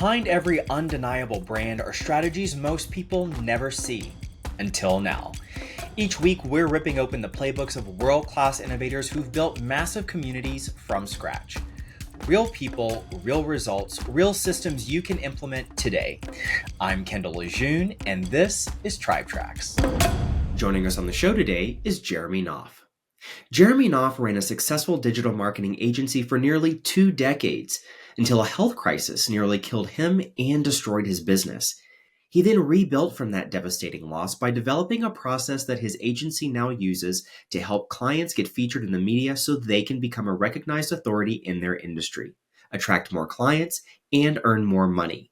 Behind every undeniable brand are strategies most people never see until now. Each week, we're ripping open the playbooks of world-class innovators who've built massive communities from scratch. Real people, real results, real systems you can implement today. I'm Kendall LeJeune, and this is Tribe Tracks. Joining us on the show today is Jeremy Knauff. Jeremy Knauff ran a successful digital marketing agency for nearly 2 decades until a health crisis nearly killed him and destroyed his business. He then rebuilt from that devastating loss by developing a process that his agency now uses to help clients get featured in the media so they can become a recognized authority in their industry, attract more clients, and earn more money.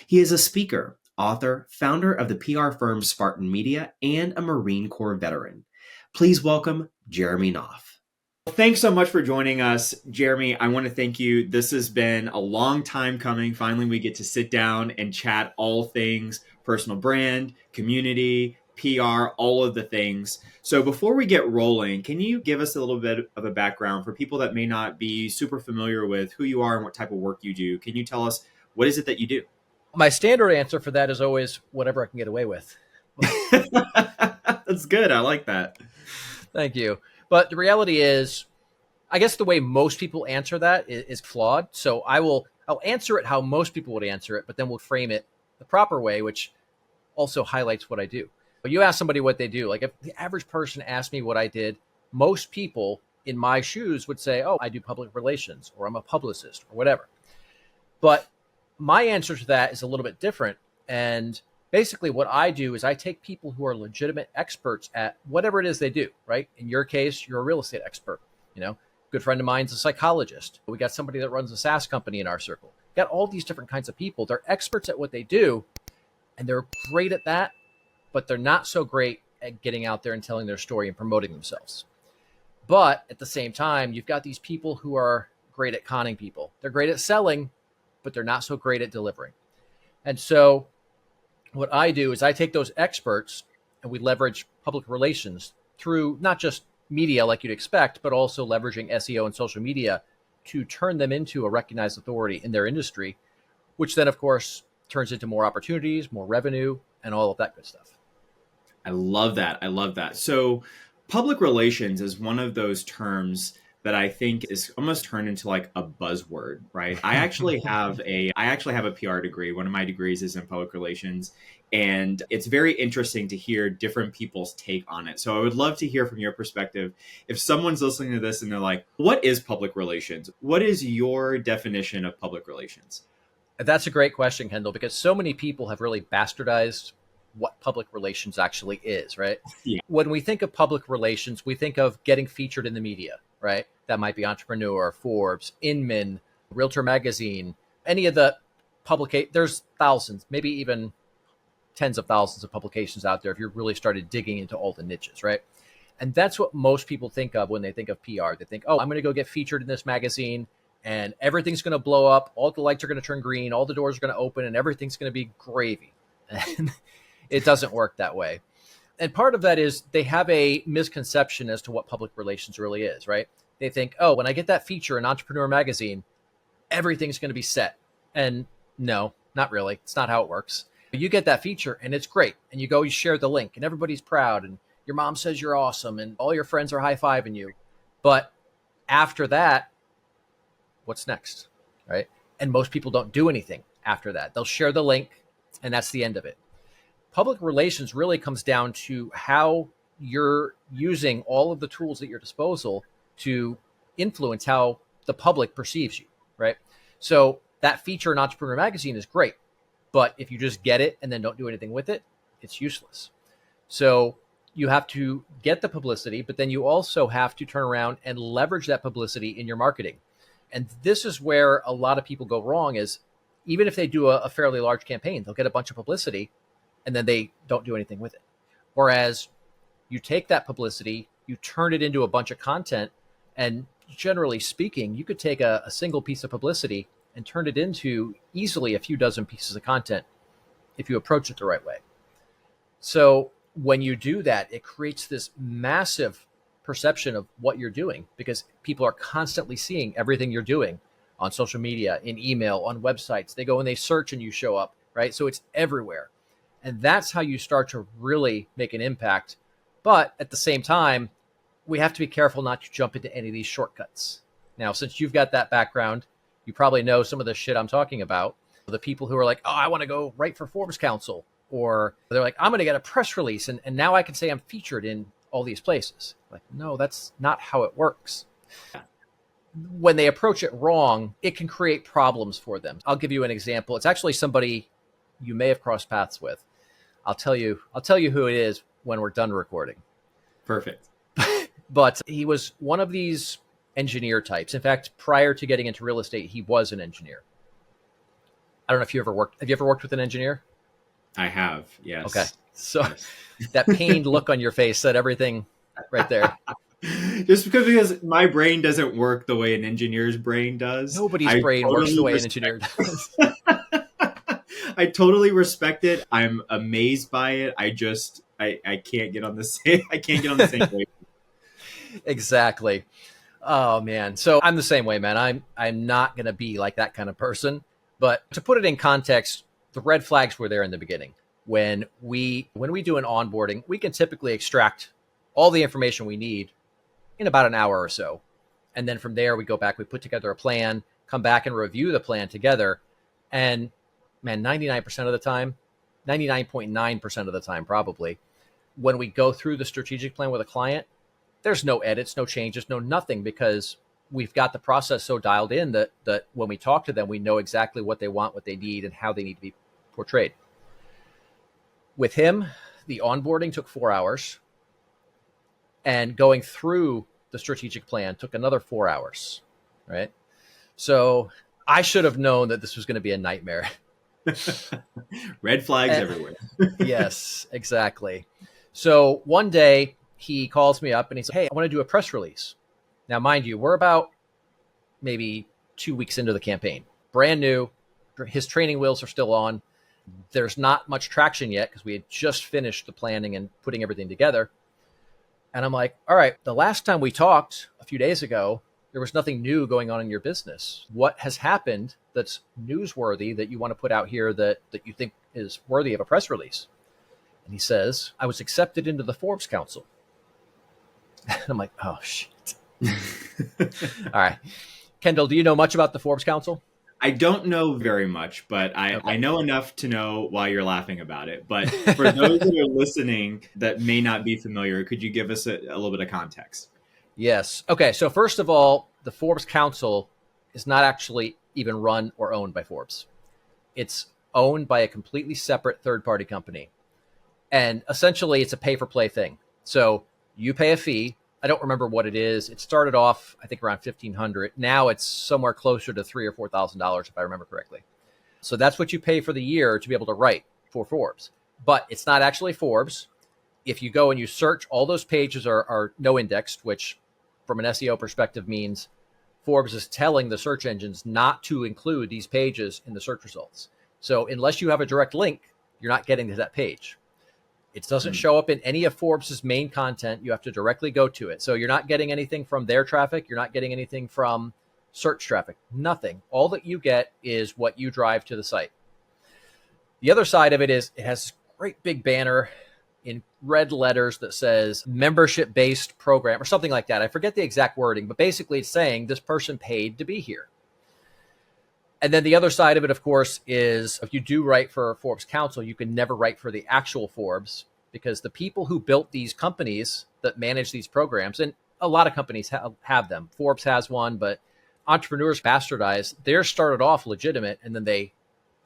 He is a speaker, author, founder of the PR firm Spartan Media, and a Marine Corps veteran. Please welcome Jeremy Knauff. Thanks so much for joining us, Jeremy. I want to thank you. This has been a long time coming. Finally, we get to sit down and chat all things personal brand, community, PR, all of the things. So before we get rolling, can you give us a little bit of a background for people that may not be super familiar with who you are and what type of work you do? Can you tell us what is it that you do? My standard answer for that is always whatever I can get away with. That's good. I like that. Thank you. But the reality is, I guess the way most people answer that is flawed. So I'll answer it how most people would answer it, but then we'll frame it the proper way, which also highlights what I do. But you ask somebody what they do. Like if the average person asked me what I did, most people in my shoes would say, oh, I do public relations, or I'm a publicist, or whatever. But my answer to that is a little bit different. And basically what I do is I take people who are legitimate experts at whatever it is they do, right? In your case, you're a real estate expert. Good friend of mine's a psychologist. We got somebody that runs a SaaS company in our circle. Got all these different kinds of people. They're experts at what they do, and they're great at that, but they're not so great at getting out there and telling their story and promoting themselves. But at the same time, you've got these people who are great at conning people. They're great at selling, but they're not so great at delivering. And so what I do is I take those experts and we leverage public relations through not just media like you'd expect, but also leveraging SEO and social media to turn them into a recognized authority in their industry, which then, of course, turns into more opportunities, more revenue, and all of that good stuff. I love that. I love that. So public relations is one of those terms that I think is almost turned into like a buzzword, right? I actually have a PR degree. One of my degrees is in public relations, and it's very interesting to hear different people's take on it. So I would love to hear from your perspective. If someone's listening to this and they're like, what is public relations? What is your definition of public relations? That's a great question, Kendall, because so many people have really bastardized what public relations actually is, right? Yeah. When we think of public relations, we think of getting featured in the media, right? That might be Entrepreneur, Forbes, Inman, Realtor Magazine, any of the there's thousands, maybe even tens of thousands of publications out there if you really started digging into all the niches, right? And that's what most people think of when they think of PR. They think, oh, I'm going to go get featured in this magazine and everything's going to blow up. All the lights are going to turn green. All the doors are going to open and everything's going to be gravy. And it doesn't work that way. And part of that is they have a misconception as to what public relations really is, right? They think, oh, when I get that feature in Entrepreneur Magazine, everything's going to be set. And no, not really. It's not how it works. You get that feature and it's great. And you go, you share the link and everybody's proud and your mom says you're awesome and all your friends are high-fiving you. But after that, what's next, right? And most people don't do anything after that. They'll share the link and that's the end of it. Public relations really comes down to how you're using all of the tools at your disposal to influence how the public perceives you, right? So that feature in Entrepreneur Magazine is great, but if you just get it and then don't do anything with it, it's useless. So you have to get the publicity, but then you also have to turn around and leverage that publicity in your marketing. And this is where a lot of people go wrong is even if they do a fairly large campaign, they'll get a bunch of publicity and then they don't do anything with it. Whereas you take that publicity, you turn it into a bunch of content, and generally speaking, you could take a single piece of publicity and turn it into easily a few dozen pieces of content if you approach it the right way. So when you do that, it creates this massive perception of what you're doing because people are constantly seeing everything you're doing on social media, in email, on websites. They go and they search and you show up, right? So it's everywhere. And that's how you start to really make an impact. But at the same time, we have to be careful not to jump into any of these shortcuts. Now, since you've got that background, you probably know some of the shit I'm talking about. The people who are like, oh, I want to go write for Forbes Council, or they're like, I'm going to get a press release and now I can say I'm featured in all these places. Like, no, that's not how it works. When they approach it wrong, it can create problems for them. I'll give you an example. It's actually somebody you may have crossed paths with. I'll tell you who it is when we're done recording. Perfect. But he was one of these engineer types. In fact, prior to getting into real estate, he was an engineer. I don't know if you ever worked. Have you ever worked with an engineer? I have, yes. Okay. So yes. That pained look on your face said everything right there. Just because my brain doesn't work the way an engineer's brain does. Nobody's brain works the way an engineer does. I totally respect it. I'm amazed by it. I can't get on the same wave. Exactly. Oh man. So I'm the same way, man. I'm not going to be like that kind of person. But to put it in context, the red flags were there in the beginning. When we do an onboarding, we can typically extract all the information we need in about an hour or so. And then from there, we go back, we put together a plan, come back and review the plan together. And man, 99% of the time, 99.9% of the time, probably, when we go through the strategic plan with a client, there's no edits, no changes, no nothing, because we've got the process so dialed in that when we talk to them, we know exactly what they want, what they need, and how they need to be portrayed. With him, the onboarding took 4 hours, and going through the strategic plan took another 4 hours, right? So I should have known that this was going to be a nightmare. Red flags everywhere. Yes, exactly. So one day he calls me up and he's like, hey, I want to do a press release. Now, mind you, we're about maybe 2 weeks into the campaign, brand new. His training wheels are still on. There's not much traction yet because we had just finished the planning and putting everything together. And I'm like, all right, the last time we talked a few days ago, there was nothing new going on in your business. What has happened that's newsworthy that you want to put out here that you think is worthy of a press release? And he says, I was accepted into the Forbes Council. And I'm like, oh, shit. All right. Kendall, do you know much about the Forbes Council? I don't know very much, but I know enough to know why you're laughing about it. But for those that are listening that may not be familiar, could you give us a little bit of context? Yes. Okay. So first of all, the Forbes Council is not actually even run or owned by Forbes. It's owned by a completely separate third-party company. And essentially, it's a pay-for-play thing. So you pay a fee. I don't remember what it is. It started off, I think, around $1,500. Now it's somewhere closer to $3,000 or $4,000, if I remember correctly. So that's what you pay for the year to be able to write for Forbes. But it's not actually Forbes. If you go and you search, all those pages are no indexed, which from an SEO perspective means Forbes is telling the search engines not to include these pages in the search results. So unless you have a direct link, you're not getting to that page. It doesn't show up in any of Forbes' main content. You have to directly go to it. So you're not getting anything from their traffic. You're not getting anything from search traffic. Nothing. All that you get is what you drive to the site. The other side of it is it has this great big banner in red letters that says membership-based program or something like that. I forget the exact wording, but basically it's saying this person paid to be here. And then the other side of it, of course, is if you do write for Forbes Council, you can never write for the actual Forbes because the people who built these companies that manage these programs, and a lot of companies have them. Forbes has one, but entrepreneurs bastardized. Theirs started off legitimate and then they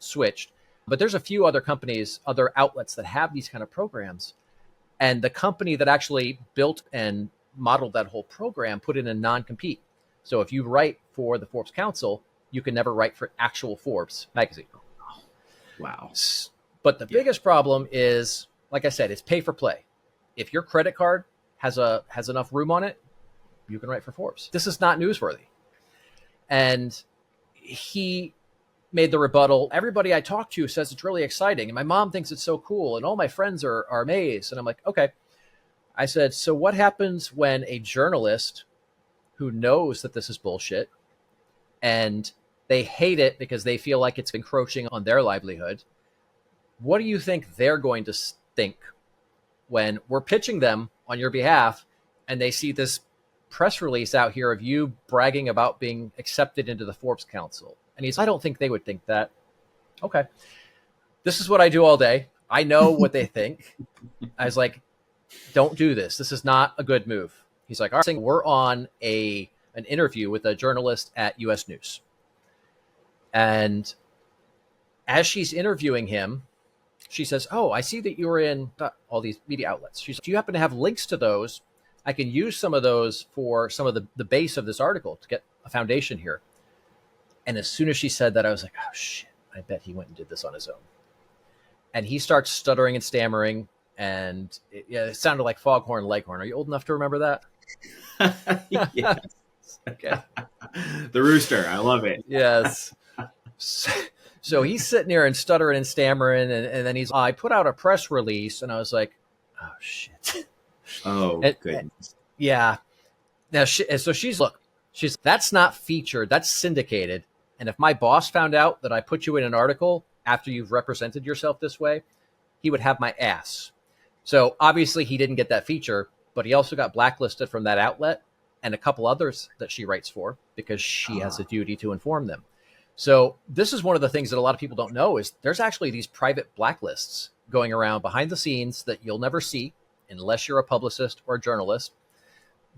switched. But there's a few other companies, other outlets that have these kind of programs. And the company that actually built and modeled that whole program put in a non-compete. So if you write for the Forbes Council, you can never write for actual Forbes magazine. Wow. But the biggest problem is, like I said, it's pay for play. If your credit card has enough room on it, you can write for Forbes. This is not newsworthy. And he made the rebuttal. Everybody I talk to says it's really exciting. And my mom thinks it's so cool. And all my friends are amazed. And I'm like, okay. I said, so what happens when a journalist who knows that this is bullshit and They hate it because they feel like it's encroaching on their livelihood. What do you think they're going to think when we're pitching them on your behalf and they see this press release out here of you bragging about being accepted into the Forbes Council? And I don't think they would think that. Okay. This is what I do all day. I know what they think. I was like, don't do this. This is not a good move. He's like, all right, we're on an interview with a journalist at US News. And as she's interviewing him, she says, oh, I see that you're in all these media outlets. She says, do you happen to have links to those? I can use some of those for some of the base of this article to get a foundation here. And as soon as she said that, I was like, oh, shit, I bet he went and did this on his own. And he starts stuttering and stammering. And it sounded like Foghorn Leghorn. Are you old enough to remember that? Yes. Okay. The rooster. I love it. Yes. So he's sitting here and stuttering and stammering. And then I put out a press release. And I was like, oh, shit. Oh, goodness. Yeah. Now, so she's that's not featured. That's syndicated. And if my boss found out that I put you in an article after you've represented yourself this way, he would have my ass. So obviously he didn't get that feature, but he also got blacklisted from that outlet and a couple others that she writes for because she has a duty to inform them. So this is one of the things that a lot of people don't know is there's actually these private blacklists going around behind the scenes that you'll never see unless you're a publicist or a journalist.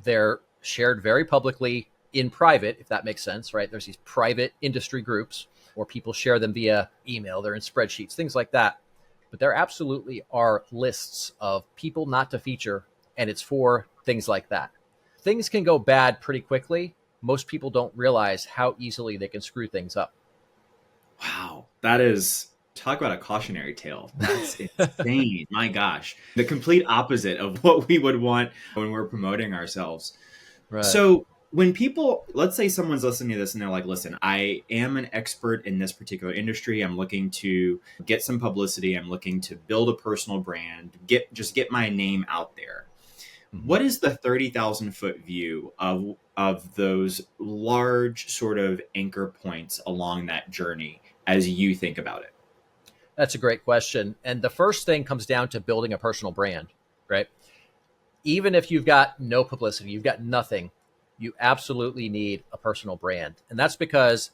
They're shared very publicly in private, if that makes sense, right? There's these private industry groups or people share them via email. They're in spreadsheets, things like that. But there absolutely are lists of people not to feature, and it's for things like that. Things can go bad pretty quickly. Most people don't realize how easily they can screw things up. Wow. That is, talk about a cautionary tale. That's insane. My gosh. The complete opposite of what we would want when we're promoting ourselves. Right. So when people, let's say someone's listening to this and they're like, listen, I am an expert in this particular industry. I'm looking to get some publicity. I'm looking to build a personal brand, get my name out there. Mm-hmm. What is the 30,000 foot view of those large sort of anchor points along that journey as you think about it? That's a great question. And the first thing comes down to building a personal brand, right? Even if you've got no publicity, you've got nothing, you absolutely need a personal brand. And that's because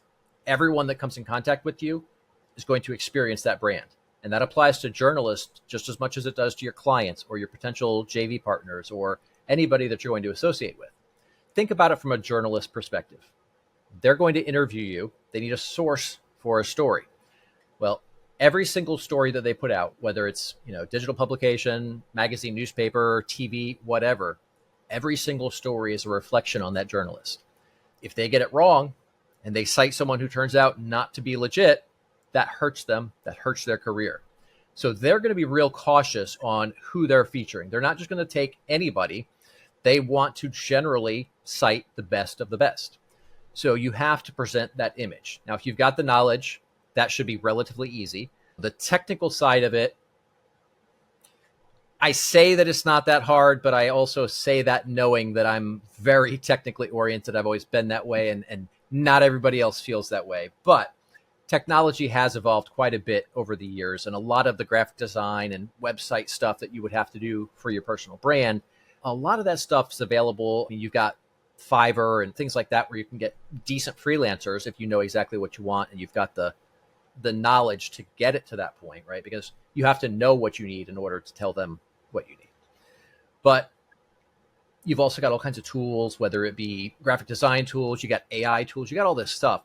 everyone that comes in contact with you is going to experience that brand. And that applies to journalists just as much as it does to your clients or your potential JV partners or anybody that you're going to associate with. Think about it from a journalist perspective. They're going to interview you. They need a source for a story. Well, every single story that they put out, whether it's, digital publication, magazine, newspaper, TV, whatever, every single story is a reflection on that journalist. If they get it wrong and they cite someone who turns out not to be legit, that hurts them, that hurts their career. So they're going to be real cautious on who they're featuring. They're not just going to take anybody. They want to generally cite the best of the best. So you have to present that image. Now, if you've got the knowledge, that should be relatively easy. The technical side of it, I say that it's not that hard, but I also say that knowing that I'm very technically oriented. I've always been that way, and not everybody else feels that way. But technology has evolved quite a bit over the years, and a lot of the graphic design and website stuff that you would have to do for your personal brand, a lot of that stuff is available. You've got Fiverr and things like that where you can get decent freelancers if you know exactly what you want and you've got the knowledge to get it to that point, right? Because you have to know what you need in order to tell them what you need. But you've also got all kinds of tools, whether it be graphic design tools, you got AI tools, you got all this stuff.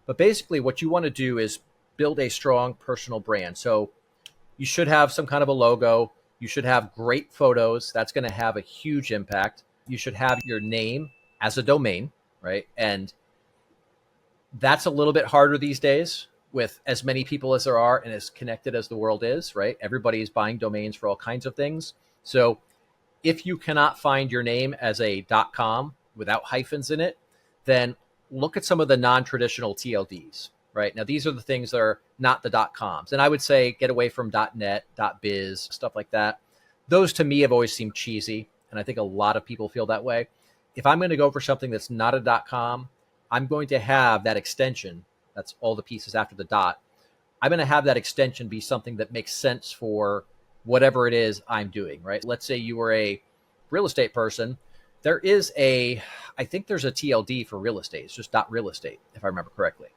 But basically what you want to do is build a strong personal brand. So you should have some kind of a logo. You should have great photos. That's going to have a huge impact. You should have your name as a domain, right? And that's a little bit harder these days with as many people as there are and as connected as the world is, right? Everybody's buying domains for all kinds of things. So if you cannot find your name as a .com without hyphens in it, then look at some of the non-traditional TLDs, right? Now, these are the things that are not the .coms. And I would say get away from .net, .biz, stuff like that. Those to me have always seemed cheesy. And I think a lot of people feel that way. If I'm going to go for something that's not a .com, I'm going to have that extension That's all the pieces after the dot. I'm going to have that extension be something that makes sense for whatever it is I'm doing, right? Let's say you were a real estate person. I think there's a TLD for real estate. It's just .real estate, if I remember correctly.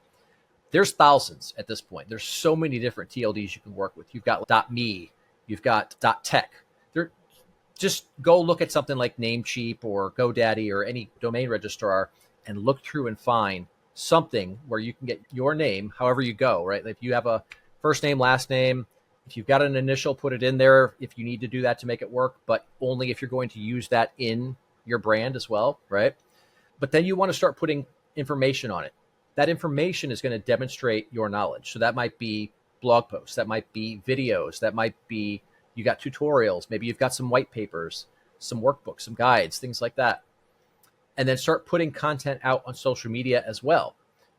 There's thousands at this point. There's so many different TLDs you can work with. You've got .me, you've got .tech. Just go look at something like Namecheap or GoDaddy or any domain registrar and look through and find something where you can get your name, however you go, right? If you have a first name, last name, if you've got an initial, put it in there if you need to do that to make it work, but only if you're going to use that in your brand as well, right? But then you want to start putting information on it. That information is going to demonstrate your knowledge. So that might be blog posts, that might be videos, that might be, you got tutorials, maybe you've got some white papers, some workbooks, some guides, things like that. And then start putting content out on social media as well.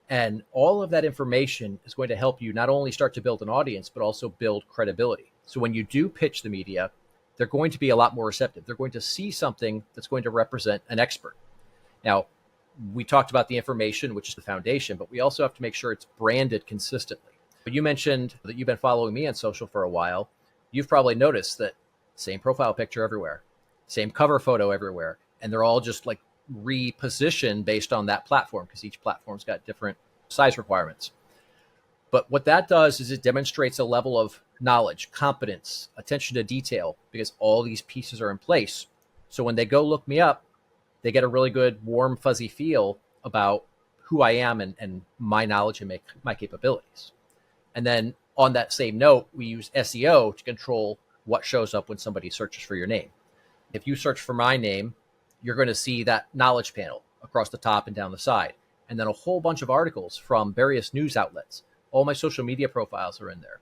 And all of that information is going to help you not only start to build an audience, but also build credibility. So when you do pitch the media, they're going to be a lot more receptive. They're going to see something that's going to represent an expert. Now, we talked about the information, which is the foundation, but we also have to make sure it's branded consistently. But you mentioned that you've been following me on social for a while. You've probably noticed that same profile picture everywhere, same cover photo everywhere, and they're all just like repositioned based on that platform because each platform's got different size requirements. But what that does is it demonstrates a level of knowledge, competence, attention to detail, because all these pieces are in place. So when they go look me up, they get a really good, warm, fuzzy feel about who I am and my knowledge and my capabilities. And then on that same note, we use SEO to control what shows up when somebody searches for your name. If you search for my name, you're going to see that knowledge panel across the top and down the side. And then a whole bunch of articles from various news outlets. All my social media profiles are in there.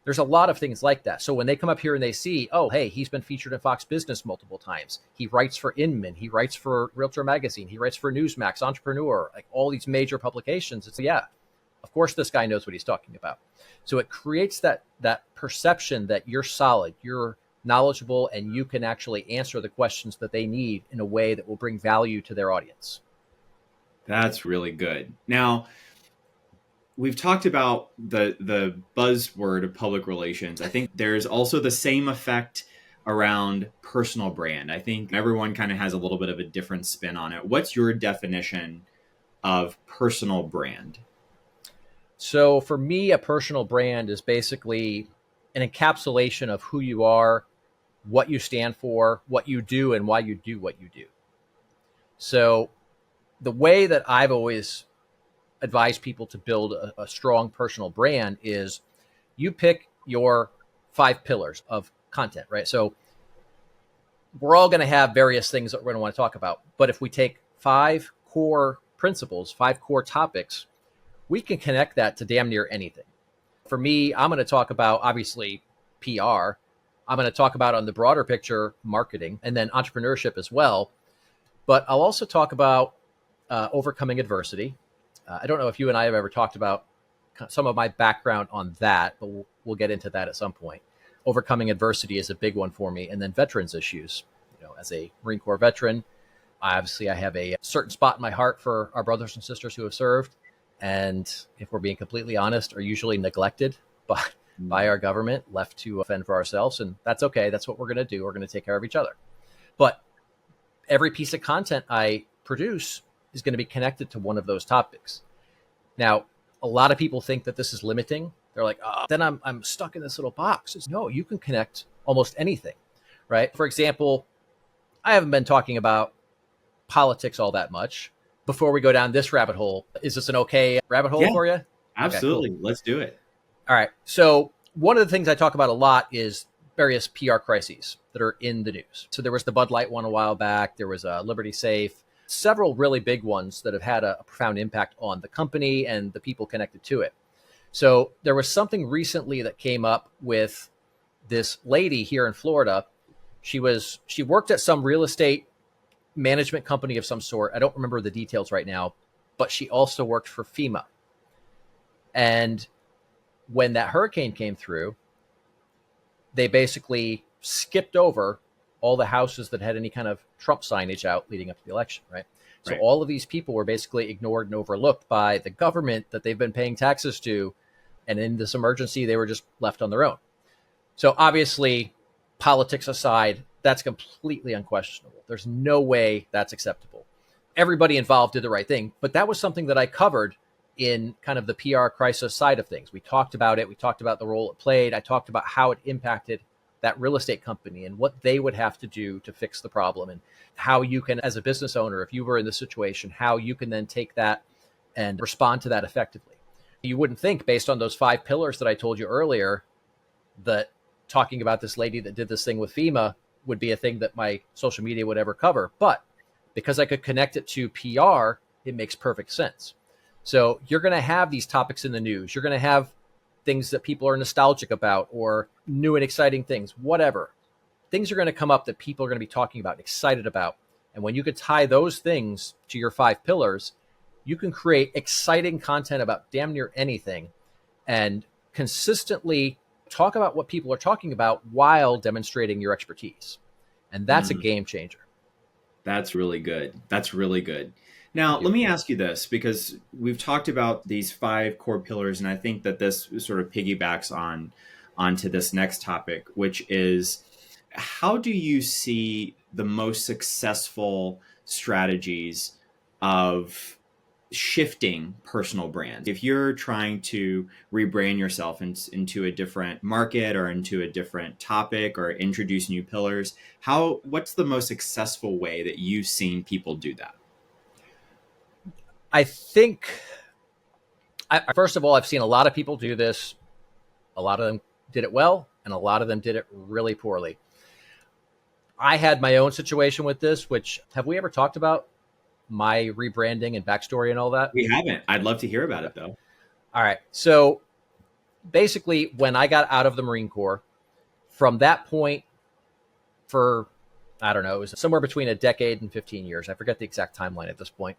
There's a lot of things like that. So when they come up here and they see, oh, hey, he's been featured in Fox Business multiple times. He writes for Inman. He writes for Realtor Magazine. He writes for Newsmax, Entrepreneur, like all these major publications. It's, yeah, of course this guy knows what he's talking about. So it creates that perception that you're solid, you're knowledgeable, and you can actually answer the questions that they need in a way that will bring value to their audience. That's really good. Now, we've talked about the buzzword of public relations. I think there's also the same effect around personal brand. I think everyone kind of has a little bit of a different spin on it. What's your definition of personal brand? So for me, a personal brand is basically an encapsulation of who you are, what you stand for, what you do, and why you do what you do. So the way that I've always advised people to build a strong personal brand is you pick your 5 pillars of content, right? So we're all going to have various things that we're going to want to talk about. But if we take 5 core principles, 5 core topics, we can connect that to damn near anything. For me, I'm going to talk about, obviously, PR. I'm going to talk about, on the broader picture, marketing, and then entrepreneurship as well. But I'll also talk about overcoming adversity. I don't know if you and I have ever talked about some of my background on that, but we'll get into that at some point. Overcoming adversity is a big one for me. And then veterans issues. As a Marine Corps veteran, obviously I have a certain spot in my heart for our brothers and sisters who have served. And if we're being completely honest, are usually neglected by our government, left to fend for ourselves. And that's okay. That's what we're going to do. We're going to take care of each other. But every piece of content I produce is going to be connected to one of those topics. Now, a lot of people think that this is limiting. They're like, oh, then I'm stuck in this little box. No, you can connect almost anything, right? For example, I haven't been talking about politics all that much. Before we go down this rabbit hole, is this an okay rabbit hole for you? Absolutely. Okay, cool. Let's do it. All right. So one of the things I talk about a lot is various PR crises that are in the news. So there was the Bud Light one a while back. There was a Liberty Safe, several really big ones that have had a profound impact on the company and the people connected to it. So there was something recently that came up with this lady here in Florida. She worked at some real estate management company of some sort. I don't remember the details right now, but she also worked for FEMA. And when that hurricane came through, they basically skipped over all the houses that had any kind of Trump signage out leading up to the election, right? So Right. all of these people were basically ignored and overlooked by the government that they've been paying taxes to. And in this emergency, they were just left on their own. So obviously, politics aside, that's completely unquestionable. There's no way that's acceptable. Everybody involved did the right thing, but that was something that I covered in kind of the PR crisis side of things. We talked about it. We talked about the role it played. I talked about how it impacted that real estate company and what they would have to do to fix the problem, and how you can, as a business owner, if you were in this situation, how you can then take that and respond to that effectively. You wouldn't think, based on those 5 pillars that I told you earlier, that talking about this lady that did this thing with FEMA would be a thing that my social media would ever cover. But because I could connect it to PR, it makes perfect sense. So you're going to have these topics in the news. You're going to have things that people are nostalgic about, or new and exciting things, whatever. Things are going to come up that people are going to be talking about, excited about. And when you could tie those things to your 5 pillars, you can create exciting content about damn near anything and consistently talk about what people are talking about while demonstrating your expertise. And that's a game changer. That's really good. That's really good. Now, let me ask you this, because we've talked about these 5 core pillars, and I think that this sort of piggybacks onto this next topic, which is, how do you see the most successful strategies of shifting personal brand? If you're trying to rebrand yourself into a different market or into a different topic or introduce new pillars, what's the most successful way that you've seen people do that? I think, first of all, I've seen a lot of people do this. A lot of them did it well, and a lot of them did it really poorly. I had my own situation with this, which, have we ever talked about my rebranding and backstory and all that? We haven't. I'd love to hear about it, though. All right. So basically, when I got out of the Marine Corps, from that point for, I don't know, it was somewhere between a decade and 15 years. I forget the exact timeline at this point.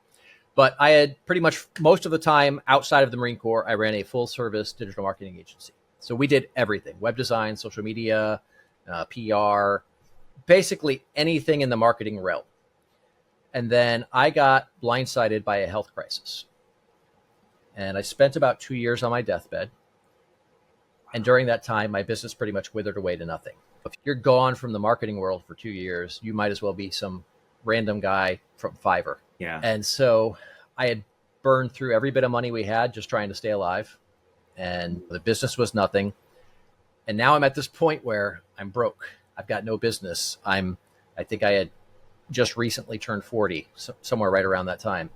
But I had pretty much most of the time outside of the Marine Corps, I ran a full service digital marketing agency. So we did everything: web design, social media, PR, basically anything in the marketing realm. And then I got blindsided by a health crisis. And I spent about 2 years on my deathbed. And during that time, my business pretty much withered away to nothing. If you're gone from the marketing world for 2 years, you might as well be some random guy from Fiverr. Yeah. And so I had burned through every bit of money we had just trying to stay alive. And the business was nothing. And now I'm at this point where I'm broke. I've got no business. I think I had just recently turned 40, somewhere right around that time.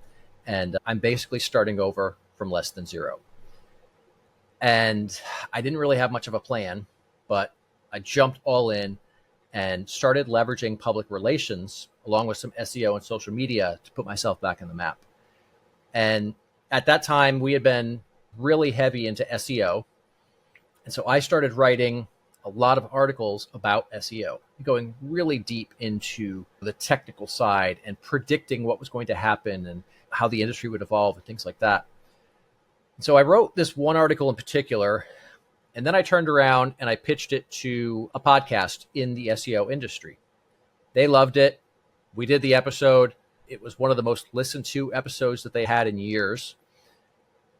And I'm basically starting over from less than zero. And I didn't really have much of a plan, but I jumped all in and started leveraging public relations along with some SEO and social media to put myself back on the map. And at that time, we had been really heavy into SEO. And so I started writing a lot of articles about SEO, going really deep into the technical side and predicting what was going to happen and how the industry would evolve and things like that. So I wrote this one article in particular, and then I turned around and I pitched it to a podcast in the SEO industry. They loved it. We did the episode. It was one of the most listened to episodes that they had in years,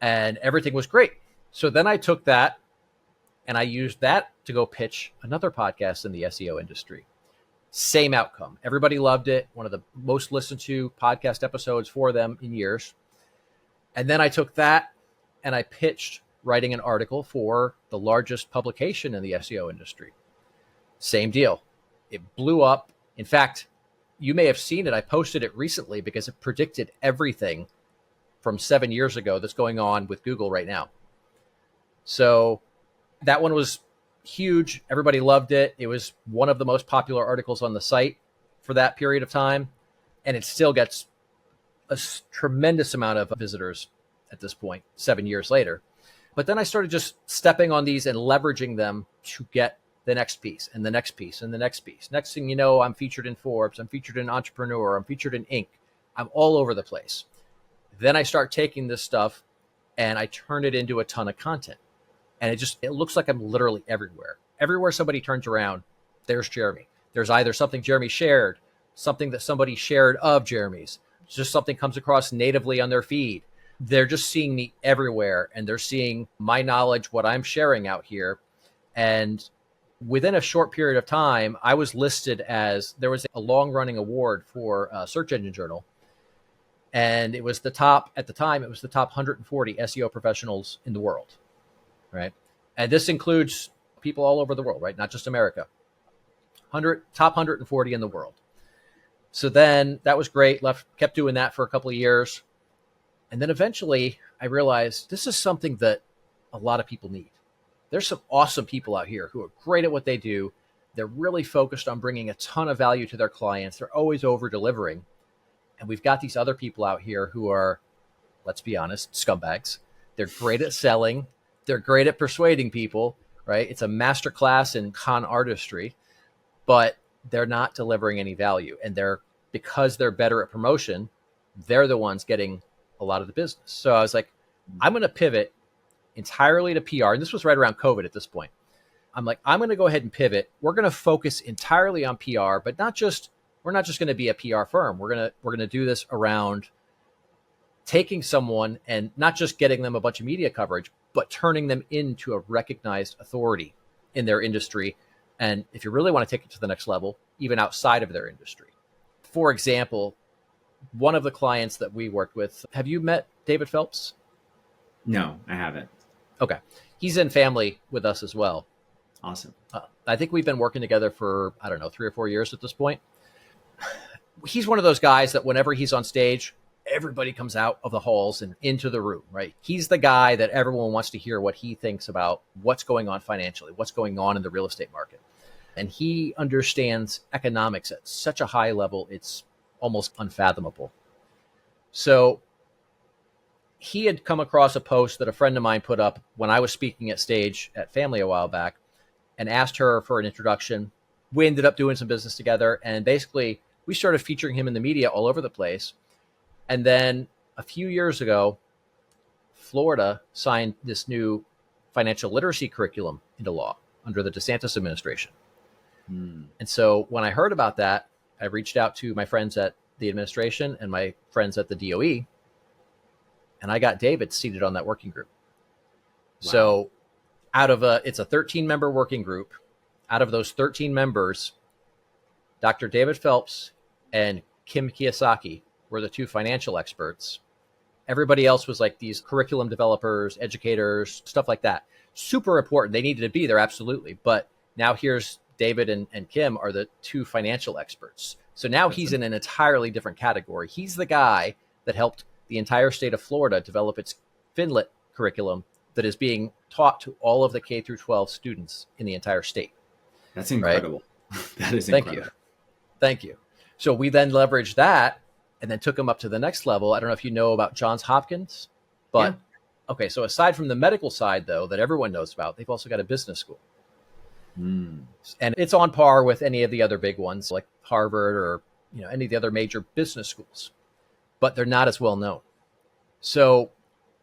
and everything was great. So then I took that and I used that to go pitch another podcast in the SEO industry. Same outcome. Everybody loved it. One of the most listened to podcast episodes for them in years. And then I took that and I pitched writing an article for the largest publication in the SEO industry. Same deal. It blew up. In fact, you may have seen it. I posted it recently because it predicted everything from 7 years ago that's going on with Google right now. So that one was huge. Everybody loved it. It was one of the most popular articles on the site for that period of time. And it still gets a tremendous amount of visitors at this point, 7 years later. But then I started just stepping on these and leveraging them to get the next piece and the next piece and the next piece. Next thing you know, I'm featured in Forbes, I'm featured in Entrepreneur, I'm featured in Inc. I'm all over the place. Then I start taking this stuff and I turn it into a ton of content. And it looks like I'm literally everywhere. Everywhere somebody turns around, there's Jeremy. There's either something Jeremy shared, something that somebody shared of Jeremy's, just something comes across natively on their feed. They're just seeing me everywhere, and they're seeing my knowledge, what I'm sharing out here. And within a short period of time, I was listed as, there was a long running award for a search engine journal. And it was the top, at the time, it was the top 140 SEO professionals in the world, right? And this includes people all over the world, right? Not just America. Top 140 in the world. So then that was great. Kept doing that for a couple of years. And then eventually I realized this is something that a lot of people need. There's some awesome people out here who are great at what they do. They're really focused on bringing a ton of value to their clients. They're always over delivering. And we've got these other people out here who are, let's be honest, scumbags. They're great at selling. They're great at persuading people, right? It's a masterclass in con artistry, but they're not delivering any value. And because they're better at promotion, they're the ones getting a lot of the business. So I was like, I'm going to pivot entirely to PR. And this was right around COVID at this point. I'm like, I'm going to go ahead and pivot. We're going to focus entirely on PR, but we're not just going to be a PR firm. We're going to do this around taking someone and not just getting them a bunch of media coverage, but turning them into a recognized authority in their industry. And if you really want to take it to the next level, even outside of their industry. For example, one of the clients that we worked with, have you met David Phelps? No, I haven't. Okay. He's in family with us as well. Awesome. I think we've been working together for, 3 or 4 years at this point. He's one of those guys that whenever he's on stage, everybody comes out of the halls and into the room, right? He's the guy that everyone wants to hear what he thinks about what's going on financially, what's going on in the real estate market. And he understands economics at such a high level, it's almost unfathomable. So he had come across a post that a friend of mine put up when I was speaking at stage at Family a while back and asked her for an introduction. We ended up doing some business together, and basically we started featuring him in the media all over the place. And then a few years ago, Florida signed this new financial literacy curriculum into law under the DeSantis administration. And so when I heard about that, I reached out to my friends at the administration and my friends at the DOE, and I got David seated on that working group. Wow. So it's a 13-member working group. Out of those 13 members, Dr. David Phelps and Kim Kiyosaki were the two financial experts. Everybody else was like these curriculum developers, educators, stuff like that. Super important. They needed to be there, absolutely. But now here's David and Kim are the two financial experts. So now he's in an entirely different category. He's the guy that helped the entire state of Florida develop its FinLit curriculum that is being taught to all of the K through 12 students in the entire state. That's incredible. Right? That is incredible. Thank you. So we then leveraged that and then took him up to the next level. I don't know if you know about Johns Hopkins, but okay. So aside from the medical side, though, that everyone knows about, they've also got a business school. And it's on par with any of the other big ones like Harvard or any of the other major business schools, but they're not as well known. So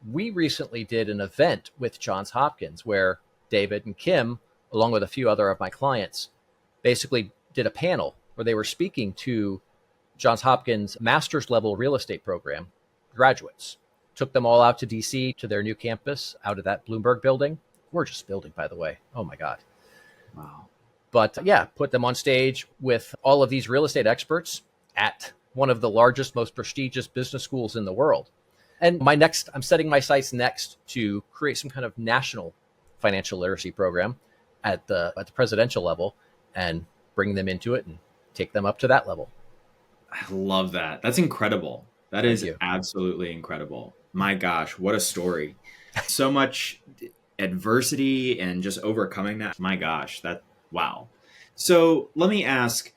we recently did an event with Johns Hopkins where David and Kim, along with a few other of my clients, basically did a panel where they were speaking to Johns Hopkins master's level real estate program graduates. Took them all out to DC to their new campus out of that Bloomberg building. Gorgeous building, by the way. Oh my God. Wow. But put them on stage with all of these real estate experts at one of the largest, most prestigious business schools in the world. And I'm setting my sights next to create some kind of national financial literacy program at the presidential level and bring them into it and take them up to that level. I love that. That's incredible. That is absolutely incredible. My gosh, what a story. So much adversity and just overcoming that. My gosh, wow. So let me ask,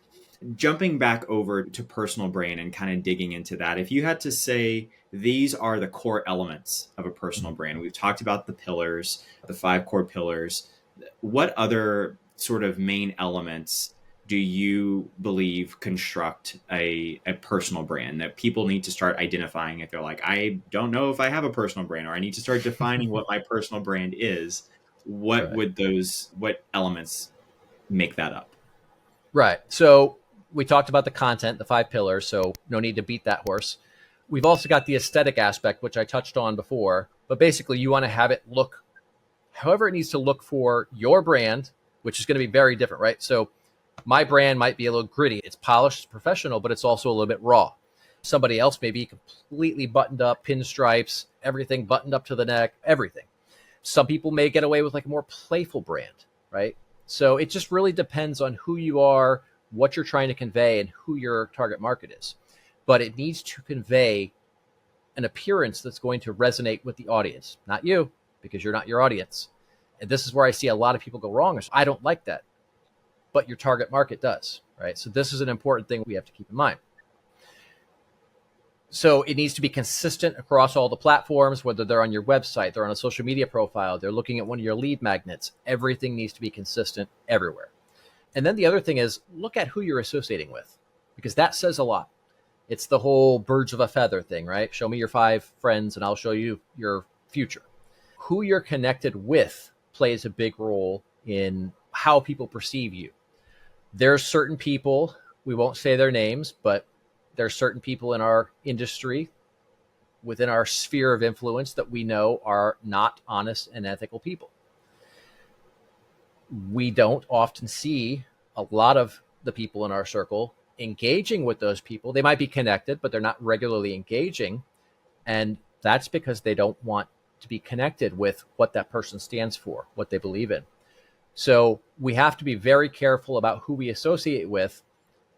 jumping back over to personal brand and kind of digging into that, if you had to say these are the core elements of a personal brand, we've talked about the pillars, the 5 core pillars. What other sort of main elements do you believe construct a personal brand that people need to start identifying if they're like, I don't know if I have a personal brand, or I need to start defining what my personal brand is? What elements make that up? Right. So we talked about the content, the 5 pillars, so no need to beat that horse. We've also got the aesthetic aspect, which I touched on before, but basically you want to have it look however it needs to look for your brand, which is going to be very different, right? So my brand might be a little gritty. It's polished, it's professional, but it's also a little bit raw. Somebody else may be completely buttoned up, pinstripes, everything buttoned up to the neck, everything. Some people may get away with like a more playful brand, right? So it just really depends on who you are, what you're trying to convey, and who your target market is. But it needs to convey an appearance that's going to resonate with the audience, not you, because you're not your audience. And this is where I see a lot of people go wrong. I don't like that, but your target market does, right? So this is an important thing we have to keep in mind. So it needs to be consistent across all the platforms, whether they're on your website, they're on a social media profile, they're looking at one of your lead magnets. Everything needs to be consistent everywhere. And then the other thing is look at who you're associating with, because that says a lot. It's the whole birds of a feather thing, right? Show me your 5 friends and I'll show you your future. Who you're connected with plays a big role in how people perceive you. There's certain people, we won't say their names, but there's certain people in our industry, within our sphere of influence, that we know are not honest and ethical people. We don't often see a lot of the people in our circle engaging with those people. They might be connected, but they're not regularly engaging. And that's because they don't want to be connected with what that person stands for, what they believe in. So we have to be very careful about who we associate with,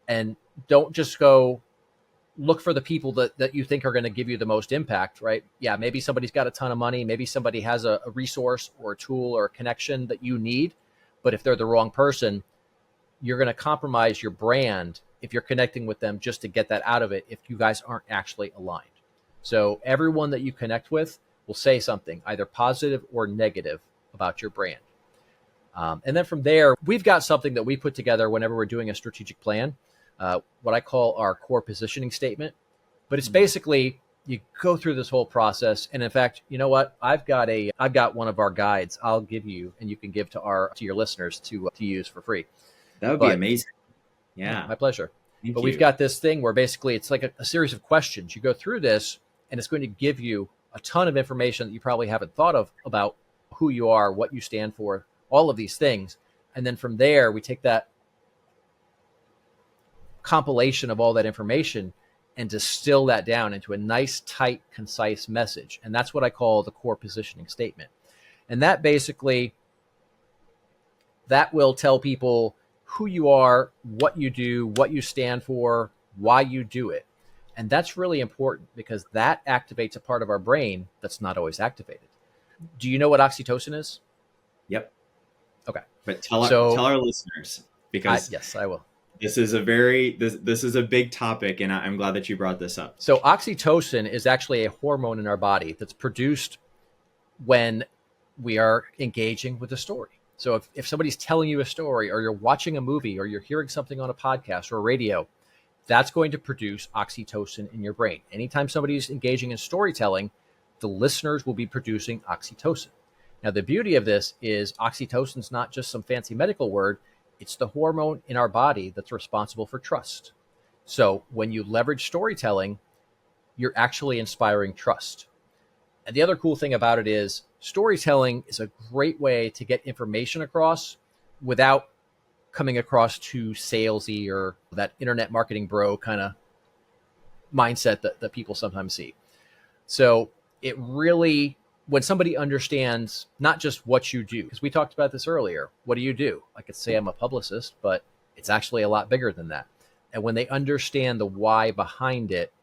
and don't just go look for the people that you think are going to give you the most impact, right? Yeah, maybe somebody's got a ton of money. Maybe somebody has a resource or a tool or a connection that you need. But if they're the wrong person, you're going to compromise your brand if you're connecting with them just to get that out of it, if you guys aren't actually aligned. So everyone that you connect with will say something either positive or negative about your brand. And then from there, we've got something that we put together whenever we're doing a strategic plan, what I call our core positioning statement. But it's basically, you go through this whole process. And in fact, you know what? I've got one of our guides I'll give you, and you can give to your listeners to use for free. That would be amazing. Yeah. My pleasure. Thank But you. we've got this thing where basically it's like a series of questions. You go through this and it's going to give you a ton of information that you probably haven't thought of about who you are, what you stand for, all of these things. And then from there, we take that compilation of all that information and distill that down into a nice, tight, concise message. And that's what I call the core positioning statement. And that basically, that will tell people who you are, what you do, what you stand for, why you do it. And that's really important because that activates a part of our brain that's not always activated. Do you know what oxytocin is? Yep. Okay. But tell our listeners, because yes, I will. This is a big topic, and I'm glad that you brought this up. So oxytocin is actually a hormone in our body that's produced when we are engaging with a story. So if somebody's telling you a story, or you're watching a movie, or you're hearing something on a podcast or radio, that's going to produce oxytocin in your brain. Anytime somebody's engaging in storytelling, the listeners will be producing oxytocin. Now, the beauty of this is oxytocin is not just some fancy medical word. It's the hormone in our body that's responsible for trust. So when you leverage storytelling, you're actually inspiring trust. And the other cool thing about it is storytelling is a great way to get information across without coming across too salesy or that internet marketing bro kind of mindset that people sometimes see. So it really, when somebody understands not just what you do, because we talked about this earlier, what do you do? I could say I'm a publicist, but it's actually a lot bigger than that. And when they understand the why behind it,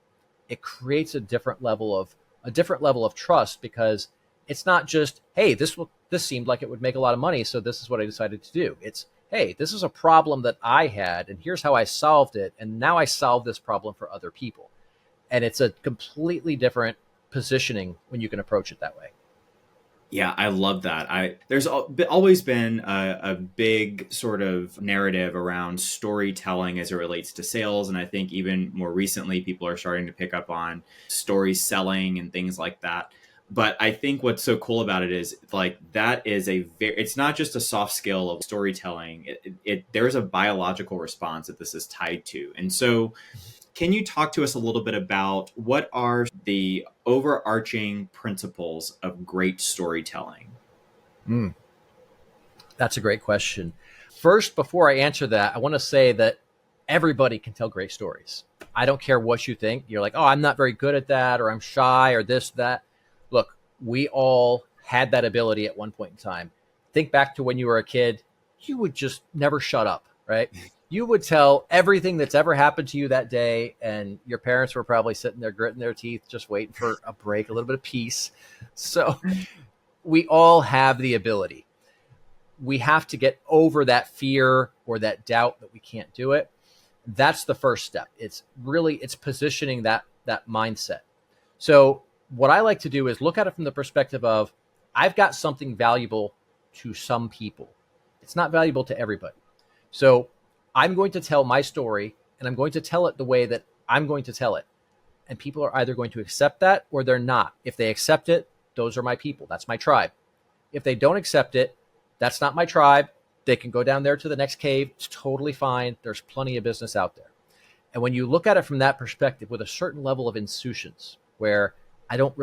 it creates a different level of trust, because it's not just, hey, this seemed like it would make a lot of money, so this is what I decided to do. It's, hey, this is a problem that I had, and here's how I solved it, and now I solve this problem for other people. And it's a completely different positioning when you can approach it that way. Yeah, I love that. There's always been a big sort of narrative around storytelling as it relates to sales. And I think even more recently, people are starting to pick up on story selling and things like that. But I think what's so cool about it is like that is it's not just a soft skill of storytelling. There's a biological response that this is tied to. And so can you talk to us a little bit about what are the overarching principles of great storytelling? That's a great question. First, before I answer that, I want to say that everybody can tell great stories. I don't care what you think. You're like, oh, I'm not very good at that, or I'm shy, or this, that. Look, we all had that ability at one point in time. Think back to when you were a kid, you would just never shut up, right? You would tell everything that's ever happened to you that day, and your parents were probably sitting there gritting their teeth, just waiting for a break, a little bit of peace. So we all have the ability. We have to get over that fear or that doubt that we can't do it. That's the first step. It's positioning that mindset. So what I like to do is look at it from the perspective of, I've got something valuable to some people. It's not valuable to everybody. So I'm going to tell my story, and I'm going to tell it the way that I'm going to tell it. And people are either going to accept that or they're not. If they accept it, those are my people. That's my tribe. If they don't accept it, that's not my tribe. They can go down there to the next cave. It's totally fine. There's plenty of business out there. And when you look at it from that perspective with a certain level of insouciance, where I don't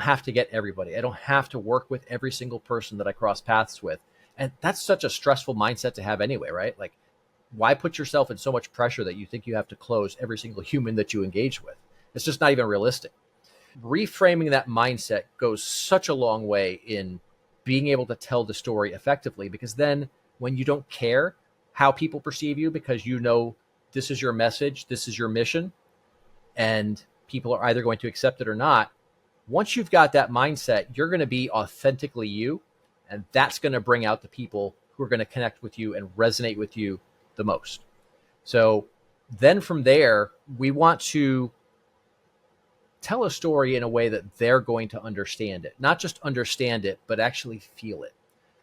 have to get everybody. I don't have to work with every single person that I cross paths with. And that's such a stressful mindset to have anyway, right? Like, why put yourself in so much pressure that you think you have to close every single human that you engage with? It's just not even realistic. Reframing that mindset goes such a long way in being able to tell the story effectively, because then when you don't care how people perceive you, because you know this is your message, this is your mission, and people are either going to accept it or not, once you've got that mindset, you're going to be authentically you, and that's going to bring out the people who are going to connect with you and resonate with you the most. So then from there, we want to tell a story in a way that they're going to understand it. Not just understand it, but actually feel it.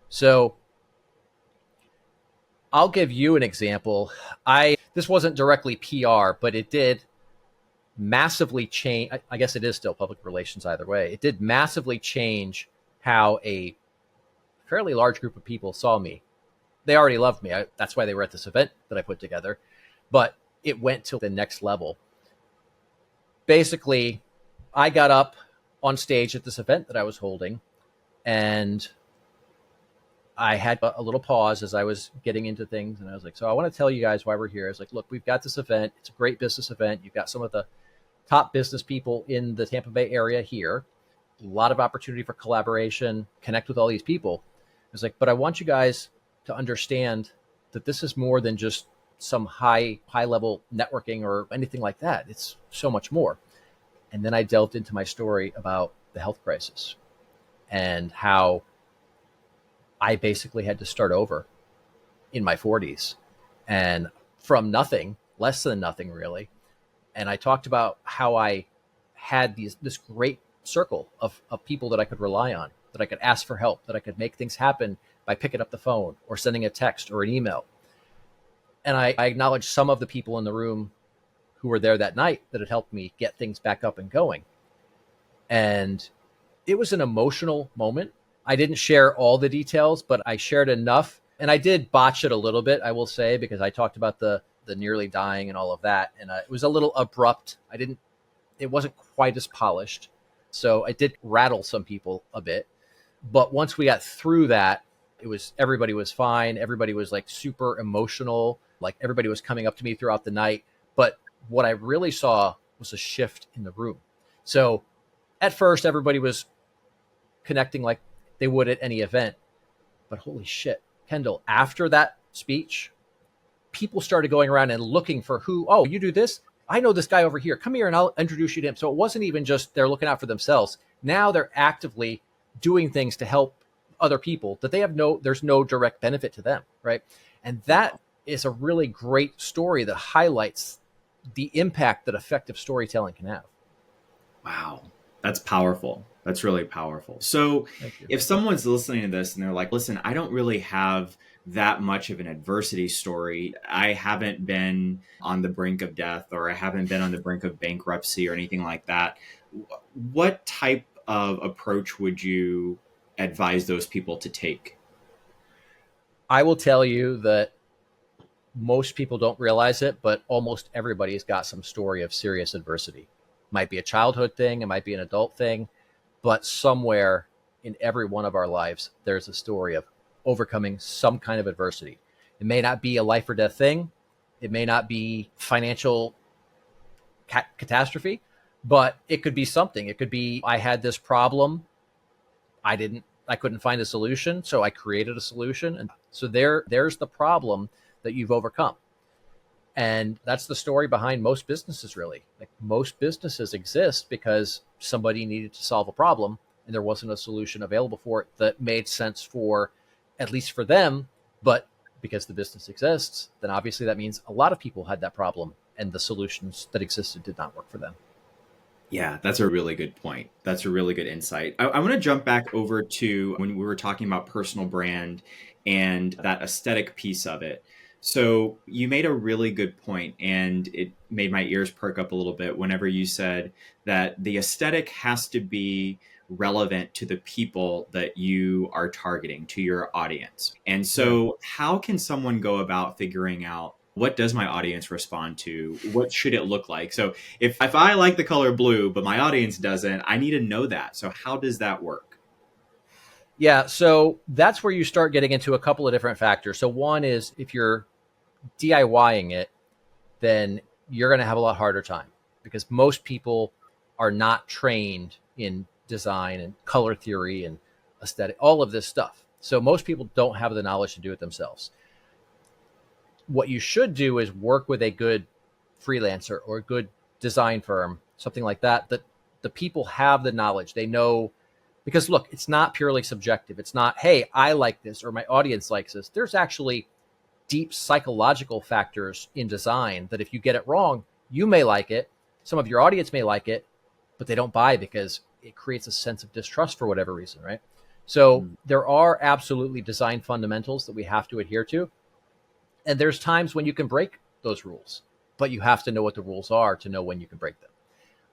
So I'll give you an example. This wasn't directly PR, but it did massively change. I guess it is still public relations either way. It did massively change how a fairly large group of people saw me. They already loved me. That's why they were at this event that I put together. But it went to the next level. Basically, I got up on stage at this event that I was holding, and I had a little pause as I was getting into things. And I was like, so I want to tell you guys why we're here. I was like, look, we've got this event. It's a great business event. You've got some of the top business people in the Tampa Bay area here. A lot of opportunity for collaboration, connect with all these people. I was like, but I want you guys to understand that this is more than just some high level networking or anything like that. It's so much more. And then I delved into my story about the health crisis and how I basically had to start over in my 40s and from nothing, less than nothing really. And I talked about how I had this great circle of people that I could rely on, that I could ask for help, that I could make things happen by picking up the phone or sending a text or an email. And I acknowledged some of the people in the room who were there that night that had helped me get things back up and going. And it was an emotional moment. I didn't share all the details, but I shared enough. And I did botch it a little bit, I will say, because I talked about the nearly dying and all of that. And it was a little abrupt. It wasn't quite as polished. So it did rattle some people a bit. But once we got through that, everybody was fine. Everybody was like super emotional. Like everybody was coming up to me throughout the night. But what I really saw was a shift in the room. So at first, everybody was connecting like they would at any event. But holy shit, Kendall, after that speech, people started going around and looking for oh, you do this? I know this guy over here. Come here and I'll introduce you to him. So it wasn't even just they're looking out for themselves. Now they're actively doing things to help other people that there's no direct benefit to them, right? And that is a really great story that highlights the impact that effective storytelling can have. Wow. That's powerful. That's really powerful. So if someone's listening to this and they're like, listen, I don't really have that much of an adversity story. I haven't been on the brink of death, or I haven't been on the brink of bankruptcy or anything like that. What type of approach would you advise those people to take? I will tell you that most people don't realize it, but almost everybody's got some story of serious adversity. Might be a childhood thing, it might be an adult thing, but somewhere in every one of our lives, there's a story of overcoming some kind of adversity. It may not be a life or death thing. It may not be financial catastrophe, but it could be something. It could be, I had this problem. I couldn't find a solution, so I created a solution. And so there's the problem that you've overcome. And that's the story behind most businesses, really. Like, most businesses exist because somebody needed to solve a problem and there wasn't a solution available for it that made sense for, at least for them. But because the business exists, then obviously that means a lot of people had that problem and the solutions that existed did not work for them. Yeah, that's a really good point. That's a really good insight. I want to jump back over to when we were talking about personal brand and that aesthetic piece of it. So you made a really good point, and it made my ears perk up a little bit whenever you said that the aesthetic has to be relevant to the people that you are targeting, to your audience. And so how can someone go about figuring out, what does my audience respond to? What should it look like? So if I like the color blue, but my audience doesn't, I need to know that. So how does that work? Yeah, so that's where you start getting into a couple of different factors. So one is, if you're DIYing it, then you're going to have a lot harder time, because most people are not trained in design and color theory and aesthetic, all of this stuff. So most people don't have the knowledge to do it themselves. What you should do is work with a good freelancer or a good design firm, something like that, that the people have the knowledge. They know, because look, it's not purely subjective. It's not, hey, I like this or my audience likes this. There's actually deep psychological factors in design that if you get it wrong, you may like it. Some of your audience may like it, but they don't buy because it creates a sense of distrust for whatever reason, right? So there are absolutely design fundamentals that we have to adhere to. And there's times when you can break those rules, but you have to know what the rules are to know when you can break them.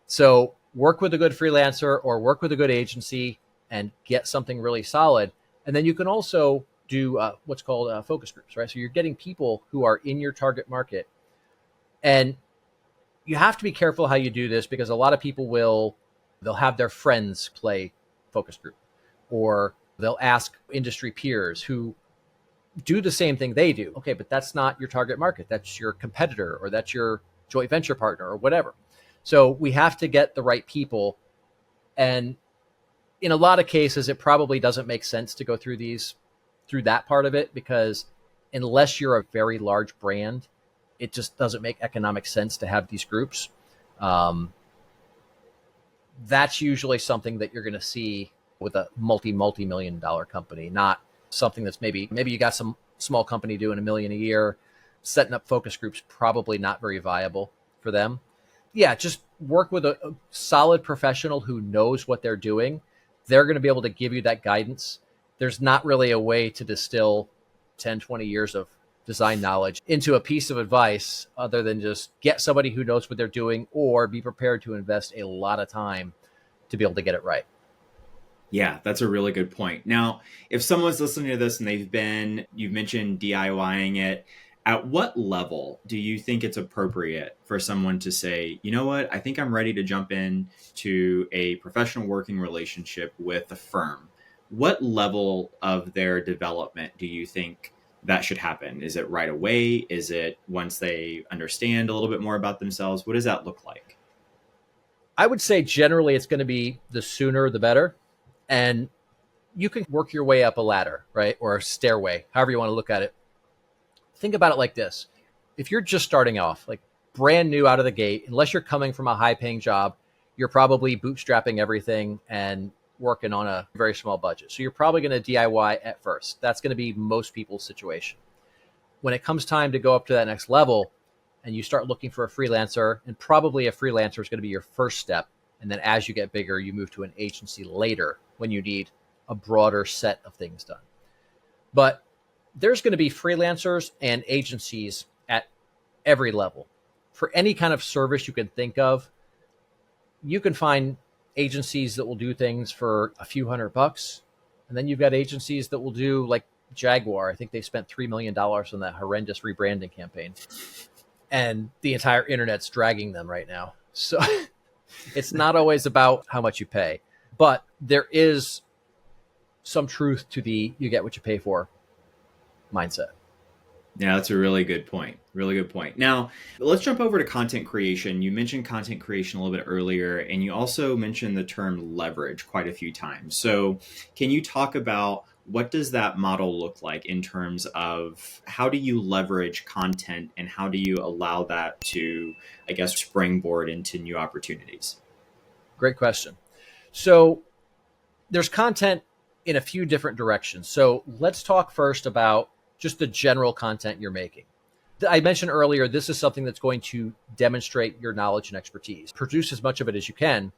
So work with a good freelancer or work with a good agency and get something really solid. And then you can also do what's called focus groups, right? So you're getting people who are in your target market. And you have to be careful how you do this, because a lot of people they'll have their friends play focus group, or they'll ask industry peers who do the same thing they do. Okay, but that's not your target market. That's your competitor, or that's your joint venture partner, or whatever. So we have to get the right people. And in a lot of cases, it probably doesn't make sense to go through that part of it, because unless you're a very large brand, it just doesn't make economic sense to have these groups. That's usually something that you're going to see with a multi-million dollar company, not something that's maybe you got some small company doing $1 million a year. Setting up focus groups, probably not very viable for them. Yeah, just work with a solid professional who knows what they're doing. They're going to be able to give you that guidance. There's not really a way to distill 10, 20 years of design knowledge into a piece of advice other than just get somebody who knows what they're doing, or be prepared to invest a lot of time to be able to get it right. Yeah, that's a really good point. Now, if someone's listening to this and you've mentioned DIYing it, at what level do you think it's appropriate for someone to say, you know what, I think I'm ready to jump in to a professional working relationship with a firm? What level of their development do you think that should happen? Is it right away? Is it once they understand a little bit more about themselves? What does that look like? I would say generally it's going to be the sooner the better. And you can work your way up a ladder, right? Or a stairway, however you want to look at it. Think about it like this. If you're just starting off, like brand new out of the gate, unless you're coming from a high paying job, you're probably bootstrapping everything and working on a very small budget. So you're probably going to DIY at first. That's going to be most people's situation. When it comes time to go up to that next level and you start looking for a freelancer, and probably a freelancer is going to be your first step. And then as you get bigger, you move to an agency later when you need a broader set of things done. But there's going to be freelancers and agencies at every level. For any kind of service you can think of, you can find agencies that will do things for a few $100. And then you've got agencies that will do like Jaguar. I think they spent $3 million on that horrendous rebranding campaign. And the entire internet's dragging them right now. So it's not always about how much you pay, but there is some truth to the you get what you pay for mindset. Yeah, that's a really good point. Really good point. Now, let's jump over to content creation. You mentioned content creation a little bit earlier, and you also mentioned the term leverage quite a few times. So can you talk about what does that model look like in terms of how do you leverage content and how do you allow that to, I guess, springboard into new opportunities? Great question. So there's content in a few different directions. So let's talk first about just the general content you're making. I mentioned earlier, this is something that's going to demonstrate your knowledge and expertise. Produce as much of it as you can,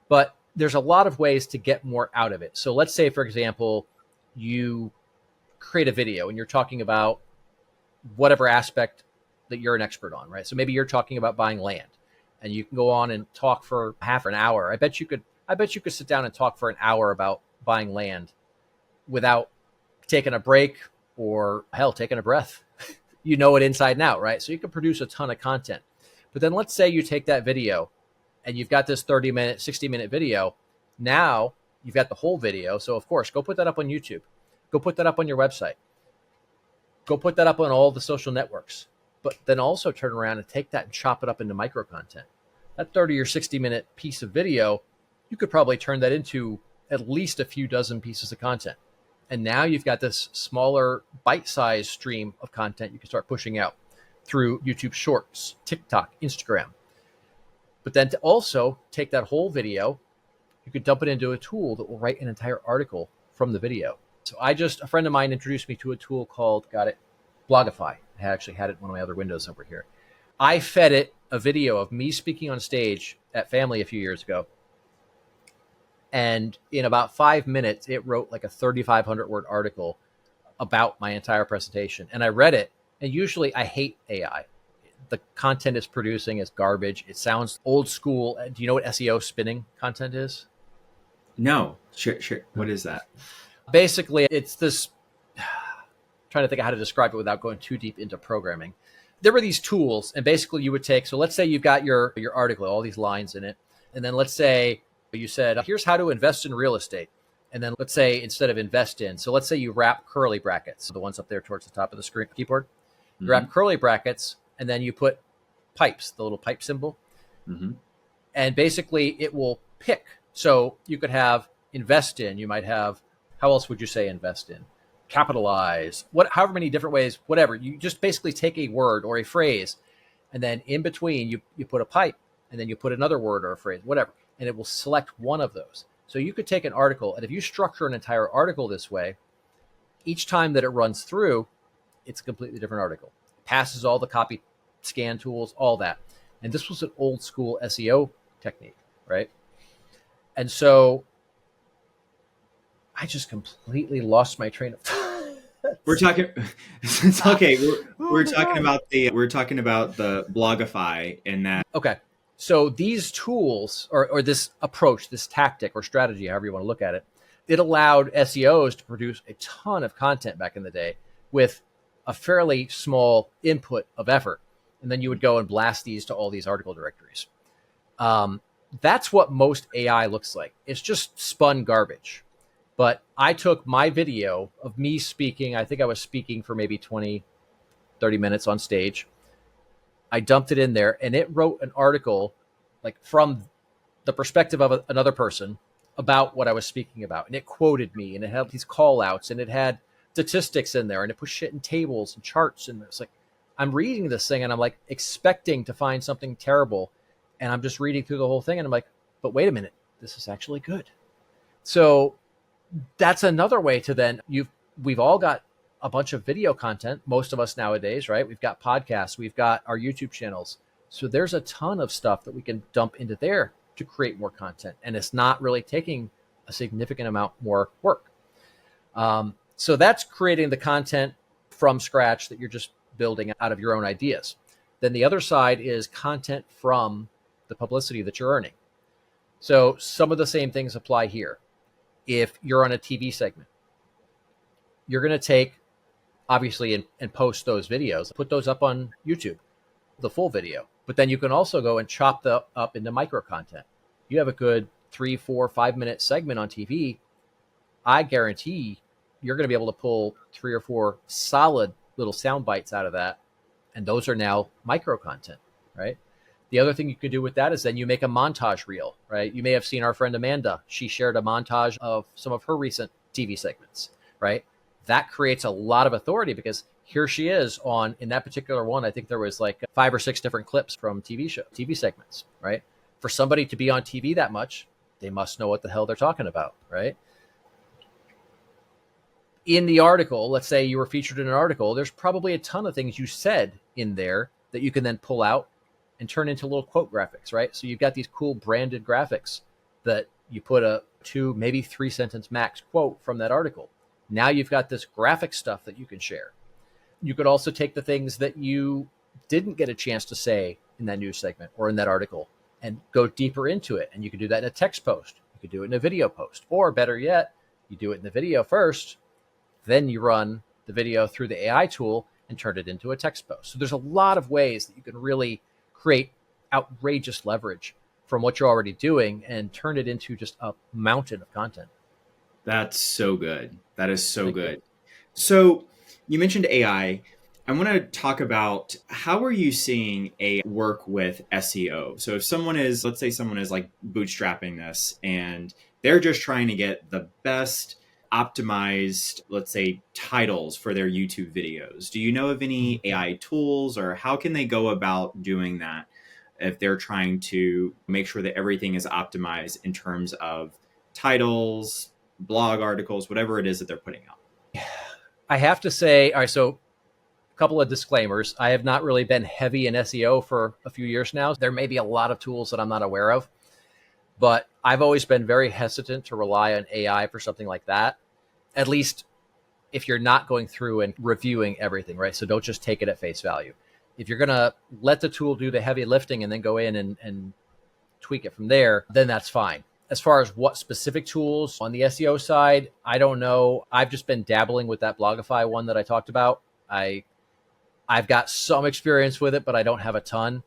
but there's a lot of ways to get more out of it. So let's say, for example, you create a video and you're talking about whatever aspect that you're an expert on, right? So maybe you're talking about buying land and you can go on and talk for half an hour. I bet you could sit down and talk for an hour about buying land without taking a break or hell, taking a breath. You know it inside and out, right? So you can produce a ton of content. But then let's say you take that video and you've got this 30-minute, 60-minute video. Now you've got the whole video. So of course, go put that up on YouTube. Go put that up on your website. Go put that up on all the social networks. But then also turn around and take that and chop it up into micro content. That 30 or 60-minute piece of video, you could probably turn that into at least a few dozen pieces of content. And now you've got this smaller bite-sized stream of content you can start pushing out through YouTube Shorts, TikTok, Instagram. But then to also take that whole video, you could dump it into a tool that will write an entire article from the video. So a friend of mine introduced me to a tool called, Blogify. I actually had it in one of my other windows over here. I fed it a video of me speaking on stage at Family a few years ago. And in about 5 minutes, it wrote like a 3,500 word article about my entire presentation. And I read it. And usually I hate AI. The content it's producing is garbage. It sounds old school. Do you know what SEO spinning content is? No. Sure. What is that? Basically, it's this, trying to think of how to describe it without going too deep into programming. There were these tools, and basically you would take, so let's say you've got your article, all these lines in it. And then let's say you said, here's how to invest in real estate. And then let's say instead of invest in, so let's say you wrap curly brackets, the ones up there towards the top of the screen keyboard. You wrap curly brackets, and then you put pipes, the little pipe symbol. Mm-hmm. And basically it will pick. So you could have invest in, you might have, how else would you say invest in? Capitalize, however many different ways, whatever. You just basically take a word or a phrase, and then in between you put a pipe, and then you put another word or a phrase, whatever, and it will select one of those. So you could take an article, and if you structure an entire article this way, each time that it runs through, it's a completely different article. It passes all the copy scan tools, all that. And this was an old school SEO technique, right? And so I just completely lost my train of thought. We're talking. It's okay. We're talking about the Blogify and that. Okay. So these tools or this approach, this tactic or strategy, however you want to look at it, it allowed SEOs to produce a ton of content back in the day with a fairly small input of effort. And then you would go and blast these to all these article directories. That's what most AI looks like. It's just spun garbage. But I took my video of me speaking. I think I was speaking for maybe 20, 30 minutes on stage. I dumped it in there and it wrote an article like from the perspective of another person about what I was speaking about. And it quoted me and it had these call outs and it had statistics in there and it put shit in tables and charts. And it's like, I'm reading this thing and I'm like expecting to find something terrible. And I'm just reading through the whole thing and I'm like, but wait a minute, this is actually good. So that's another way to then we've all got a bunch of video content, most of us nowadays, right? We've got podcasts, we've got our YouTube channels. So there's a ton of stuff that we can dump into there to create more content. And it's not really taking a significant amount more work. So that's creating the content from scratch that you're just building out of your own ideas. Then the other side is content from the publicity that you're earning. So some of the same things apply here. If you're on a TV segment, you're going to take, obviously, and post those videos, put those up on YouTube, the full video. But then you can also go and chop them up into micro content. You have a good 3, 4, 5 minute segment on TV. I guarantee you're going to be able to pull 3 or 4 solid little sound bites out of that. And those are now micro content, right? The other thing you could do with that is then you make a montage reel, right? You may have seen our friend Amanda. She shared a montage of some of her recent TV segments, right? That creates a lot of authority because here she is in that particular one. I think there was like 5 or 6 different clips from TV segments, right? For somebody to be on TV that much, they must know what the hell they're talking about, right? In the article, let's say you were featured in an article, there's probably a ton of things you said in there that you can then pull out and turn into little quote graphics, right? So you've got these cool branded graphics that you put a 2, maybe 3 sentence max quote from that article. Now you've got this graphic stuff that you can share. You could also take the things that you didn't get a chance to say in that news segment or in that article and go deeper into it. And you could do that in a text post. You could do it in a video post, or better yet, you do it in the video first, then you run the video through the AI tool and turn it into a text post. So there's a lot of ways that you can really create outrageous leverage from what you're already doing and turn it into just a mountain of content. That's so good. That is so Thank good. you. So you mentioned AI. I want to talk about how are you seeing AI work with SEO? So if let's say someone is like bootstrapping this and they're just trying to get the best optimized, let's say, titles for their YouTube videos. Do you know of any AI tools, or how can they go about doing that if they're trying to make sure that everything is optimized in terms of titles, blog articles, whatever it is that they're putting out? I have to say, all right, so a couple of disclaimers. I have not really been heavy in SEO for a few years now. There may be a lot of tools that I'm not aware of, but I've always been very hesitant to rely on AI for something like that, at least if you're not going through and reviewing everything, right? So don't just take it at face value. If you're going to let the tool do the heavy lifting and then go in and tweak it from there, then that's fine. As far as what specific tools on the SEO side, I don't know. I've just been dabbling with that Blogify one that I talked about. I've got some experience with it, but I don't have a ton.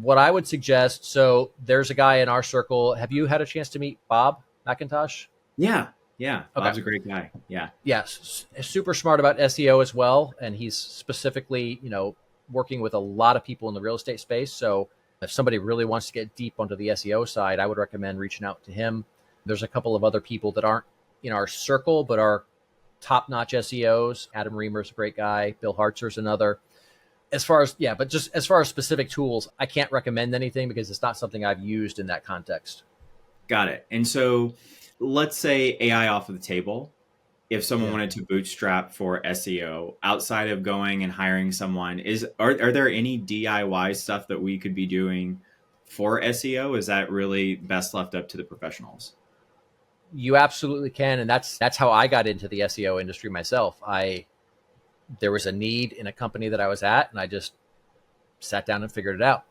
What I would suggest, so there's a guy in our circle. Have you had a chance to meet Bob McIntosh? Yeah. Okay. Bob's a great guy. Yeah. Yes. Super smart about SEO as well. And he's specifically, working with a lot of people in the real estate space. So if somebody really wants to get deep onto the SEO side, I would recommend reaching out to him. There's a couple of other people that aren't in our circle, but are top-notch SEOs. Adam Reamer's a great guy. Bill Hartzer's another. As far as specific tools, I can't recommend anything because it's not something I've used in that context. Got it. And so let's say AI off of the table. If someone wanted to bootstrap for SEO outside of going and hiring someone, are there any DIY stuff that we could be doing for SEO? Is that really best left up to the professionals? You absolutely can. And that's how I got into the SEO industry myself. There was a need in a company that I was at, and I just sat down and figured it out.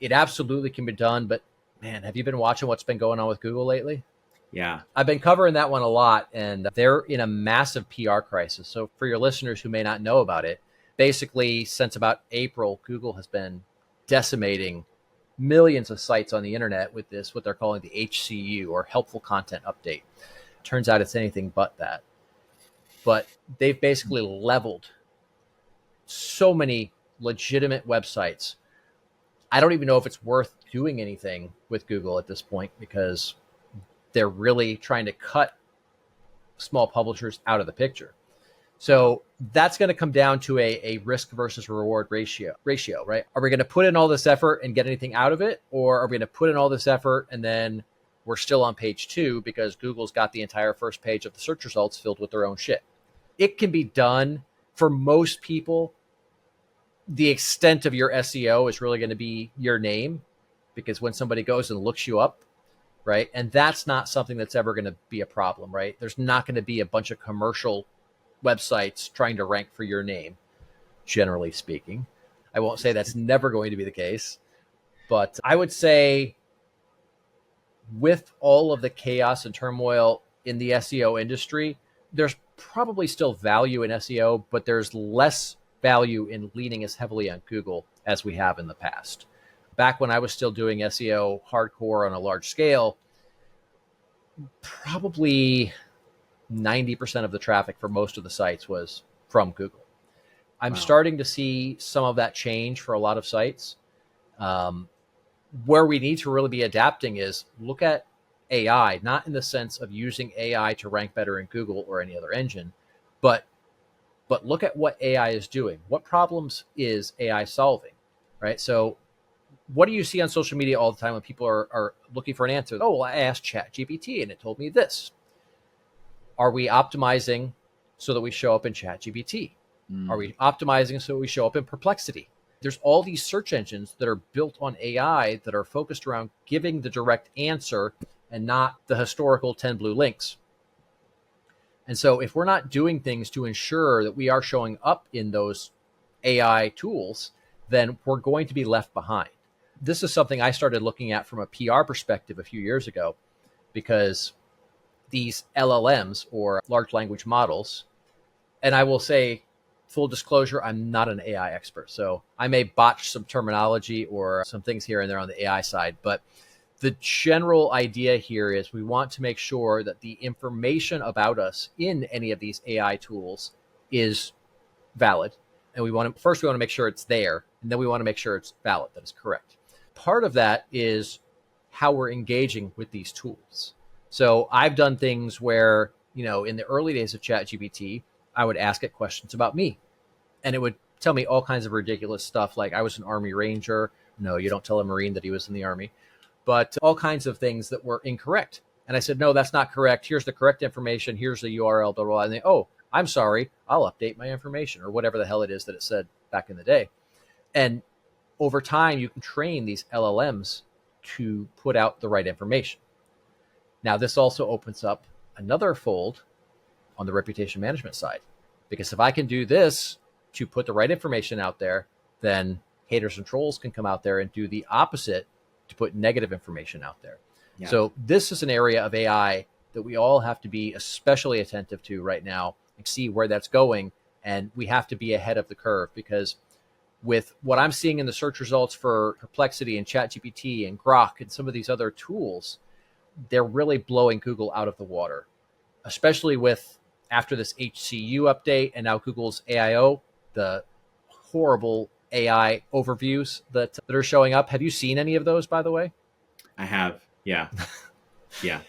It absolutely can be done, but man, have you been watching what's been going on with Google lately? Yeah. I've been covering that one a lot, and they're in a massive PR crisis. So for your listeners who may not know about it, basically since about April, Google has been decimating millions of sites on the internet with this, what they're calling the HCU, or helpful content update. Turns out it's anything but that. But they've basically leveled so many legitimate websites. I don't even know if it's worth doing anything with Google at this point because they're really trying to cut small publishers out of the picture. So that's going to come down to a risk versus reward ratio, right? Are we going to put in all this effort and get anything out of it? Or are we going to put in all this effort and then we're still on page 2 because Google's got the entire first page of the search results filled with their own shit? It can be done. For most people, the extent of your SEO is really going to be your name, because when somebody goes and looks you up, right? And that's not something that's ever going to be a problem, right? There's not going to be a bunch of commercial websites trying to rank for your name, generally speaking. I won't say that's never going to be the case, but I would say with all of the chaos and turmoil in the SEO industry, there's probably still value in SEO, but there's less value in leaning as heavily on Google as we have in the past. Back when I was still doing SEO hardcore on a large scale, probably 90% of the traffic for most of the sites was from Google. I'm starting to see some of that change for a lot of sites. Where we need to really be adapting is look at AI, not in the sense of using AI to rank better in Google or any other engine, but look at what AI is doing. What problems is AI solving, right? So what do you see on social media all the time when people are looking for an answer? Oh, well, I asked ChatGPT and it told me this. Are we optimizing so that we show up in ChatGPT? Are we optimizing so we show up in Perplexity? There's all these search engines that are built on AI that are focused around giving the direct answer and not the historical 10 blue links. And so if we're not doing things to ensure that we are showing up in those AI tools, then we're going to be left behind. This is something I started looking at from a PR perspective a few years ago, because these LLMs, or large language models, and I will say, full disclosure, I'm not an AI expert, so I may botch some terminology or some things here and there on the AI side, but the general idea here is we want to make sure that the information about us in any of these AI tools is valid. And we want to make sure it's there, and then we want to make sure it's valid, that is correct. Part of that is how we're engaging with these tools. So I've done things where, in the early days of ChatGPT, I would ask it questions about me, and it would tell me all kinds of ridiculous stuff, like I was an Army Ranger. No, you don't tell a Marine that he was in the Army, but all kinds of things that were incorrect. And I said, no, that's not correct. Here's the correct information. Here's the URL, blah, blah, blah. And they, oh, I'm sorry, I'll update my information, or whatever the hell it is that it said back in the day. And over time, you can train these LLMs to put out the right information. Now, this also opens up another fold on the reputation management side, because if I can do this to put the right information out there, then haters and trolls can come out there and do the opposite to put negative information out there. Yeah. So this is an area of AI that we all have to be especially attentive to right now and see where that's going. And we have to be ahead of the curve, because with what I'm seeing in the search results for Perplexity and ChatGPT and Grok and some of these other tools, they're really blowing Google out of the water, especially with after this HCU update and now Google's AIO, the horrible AI overviews that are showing up. Have you seen any of those, by the way? I have. Yeah. Yeah.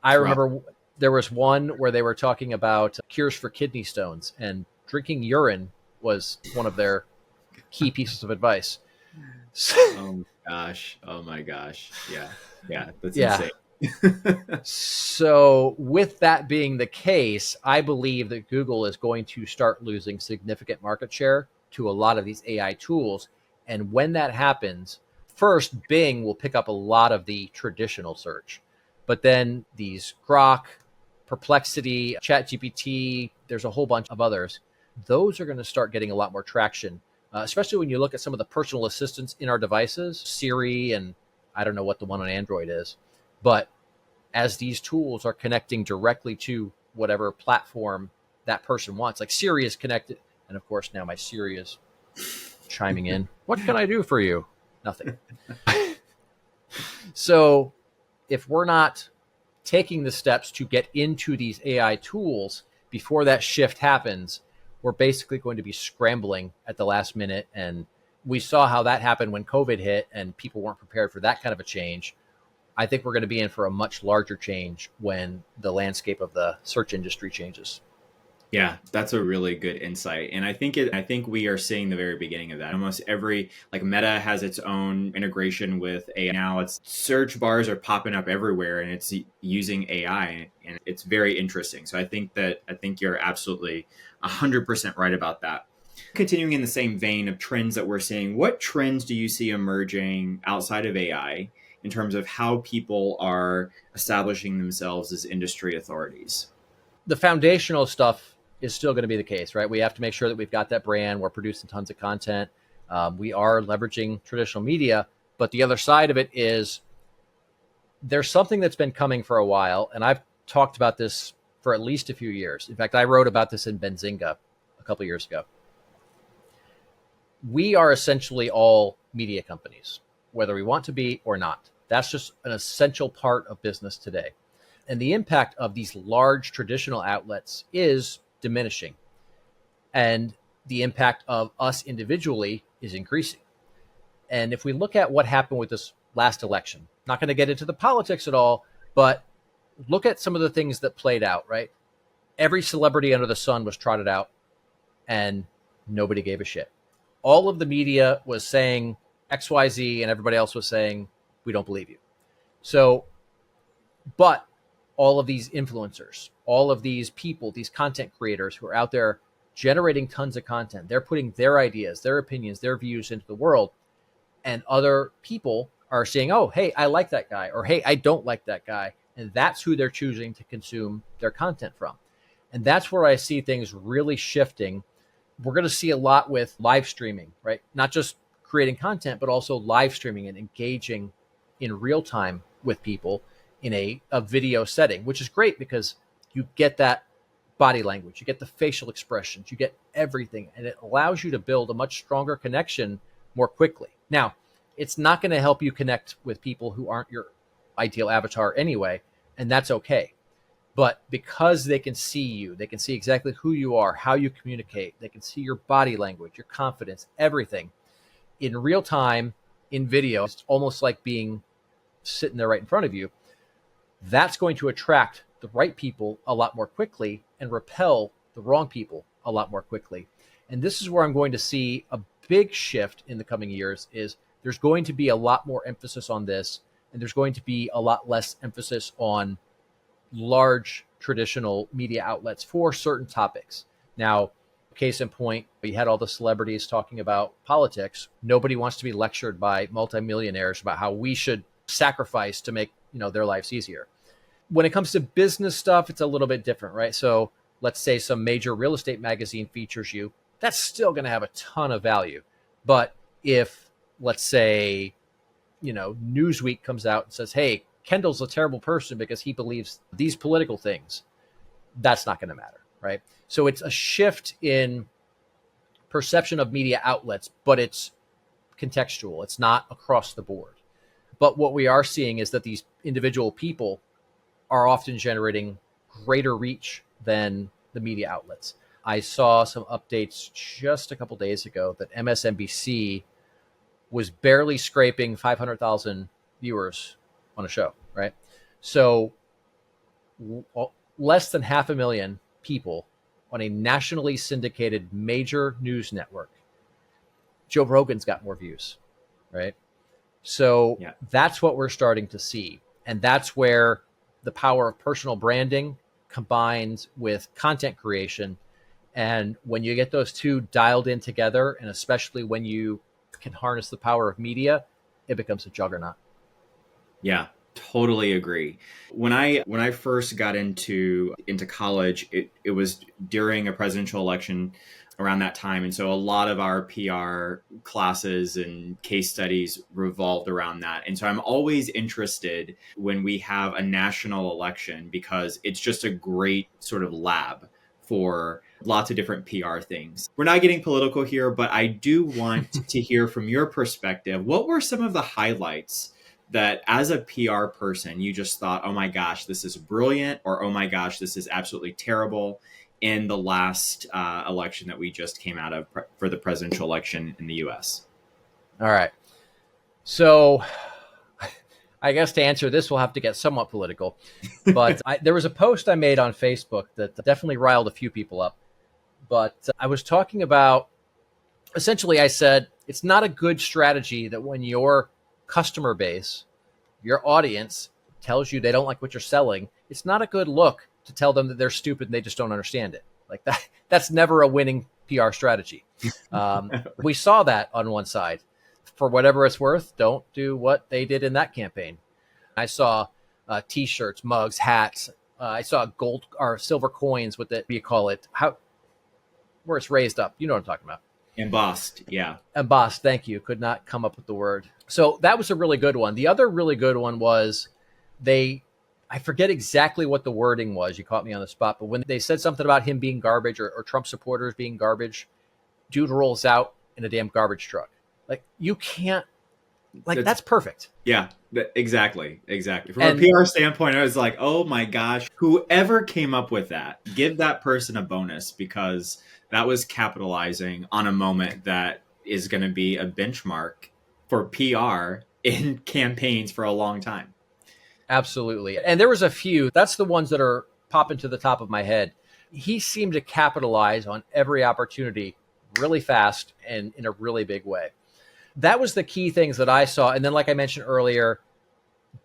I remember there was one where they were talking about cures for kidney stones, and drinking urine was one of their key pieces of advice. Oh my gosh. Yeah. Yeah. That's insane. So with that being the case, I believe that Google is going to start losing significant market share to a lot of these AI tools. And when that happens, first, Bing will pick up a lot of the traditional search, but then these Grok, Perplexity, ChatGPT, there's a whole bunch of others. Those are going to start getting a lot more traction, especially when you look at some of the personal assistants in our devices, Siri, and I don't know what the one on Android is. But as these tools are connecting directly to whatever platform that person wants, like Siri is connected. And of course, now my Siri is chiming in. What can I do for you? Nothing. So if we're not taking the steps to get into these AI tools before that shift happens, we're basically going to be scrambling at the last minute. And we saw how that happened when COVID hit and people weren't prepared for that kind of a change. I think we're going to be in for a much larger change when the landscape of the search industry changes. Yeah, that's a really good insight. And I think we are seeing the very beginning of that. Almost every, like Meta has its own integration with AI. Now it's search bars are popping up everywhere and it's using AI, and it's very interesting. So I think you're absolutely 100% right about that. Continuing in the same vein of trends that we're seeing, what trends do you see emerging outside of AI in terms of how people are establishing themselves as industry authorities? The foundational stuff is still going to be the case, right? We have to make sure that we've got that brand. We're producing tons of content. We are leveraging traditional media, but the other side of it is there's something that's been coming for a while, and I've talked about this for at least a few years. In fact, I wrote about this in Benzinga a couple of years ago. We are essentially all media companies, whether we want to be or not. That's just an essential part of business today. And the impact of these large traditional outlets is diminishing. And the impact of us individually is increasing. And if we look at what happened with this last election, not going to get into the politics at all, but look at some of the things that played out, right? Every celebrity under the sun was trotted out and nobody gave a shit. All of the media was saying XYZ and everybody else was saying, we don't believe you. So, but all of these influencers, all of these people, these content creators who are out there generating tons of content, they're putting their ideas, their opinions, their views into the world. And other people are saying, oh, hey, I like that guy, or hey, I don't like that guy. And that's who they're choosing to consume their content from. And that's where I see things really shifting. We're going to see a lot with live streaming, right? Not just creating content, but also live streaming and engaging in real time with people in a video setting, which is great because you get that body language, you get the facial expressions, you get everything, and it allows you to build a much stronger connection more quickly. Now, it's not going to help you connect with people who aren't your ideal avatar anyway, and that's okay. But because they can see you, they can see exactly who you are, how you communicate, they can see your body language, your confidence, everything in real time, in video. It's almost like being sitting there right in front of you. That's going to attract the right people a lot more quickly and repel the wrong people a lot more quickly. And this is where I'm going to see a big shift in the coming years. Is there's going to be a lot more emphasis on this, and there's going to be a lot less emphasis on large traditional media outlets for certain topics. Now, case in point, we had all the celebrities talking about politics. Nobody wants to be lectured by multimillionaires about how we should sacrifice to make, their lives easier. When it comes to business stuff, it's a little bit different, right? So let's say some major real estate magazine features you. That's still going to have a ton of value. But if, let's say, Newsweek comes out and says, hey, Kendall's a terrible person because he believes these political things, that's not going to matter, right? So it's a shift in perception of media outlets, but it's contextual. It's not across the board. But what we are seeing is that these individual people are often generating greater reach than the media outlets. I saw some updates just a couple days ago that MSNBC was barely scraping 500,000 viewers on a show, right? So less than 500,000 people on a nationally syndicated major news network. Joe Rogan's got more views, right? So That's what we're starting to see. And that's where the power of personal branding combines with content creation. And when you get those two dialed in together, and especially when you can harness the power of media, it becomes a juggernaut. Yeah, totally agree. When I first got into college, it was during a presidential election around that time. And so a lot of our PR classes and case studies revolved around that. And so I'm always interested when we have a national election because it's just a great sort of lab for lots of different PR things. We're not getting political here, but I do want to hear from your perspective. What were some of the highlights that as a PR person, you just thought, oh my gosh, this is brilliant, or oh my gosh, this is absolutely terrible in the last election that we just came out of for the presidential election in the US? All right. So I guess to answer this, we'll have to get somewhat political. But there was a post I made on Facebook that definitely riled a few people up. But I was talking about, essentially I said, it's not a good strategy that when your customer base, your audience tells you they don't like what you're selling, it's not a good look to tell them that they're stupid and they just don't understand it. Like that's never a winning PR strategy. We saw that on one side. For whatever it's worth, don't do what they did in that campaign. I saw T-shirts, mugs, hats. I saw gold or silver coins with it. What do you call it? Where it's raised up. You know what I'm talking about. Embossed, yeah. Embossed, thank you. Could not come up with the word. So that was a really good one. The other really good one was I forget exactly what the wording was. You caught me on the spot. But when they said something about him being garbage or Trump supporters being garbage, dude rolls out in a damn garbage truck. Like, you can't, like, that's perfect. Yeah, exactly. From a PR standpoint, I was like, oh my gosh, whoever came up with that, give that person a bonus, because that was capitalizing on a moment that is going to be a benchmark for PR in campaigns for a long time. Absolutely. And there was a few, that's the ones that are popping to the top of my head. He seemed to capitalize on every opportunity really fast and in a really big way. That was the key things that I saw. And then, like I mentioned earlier,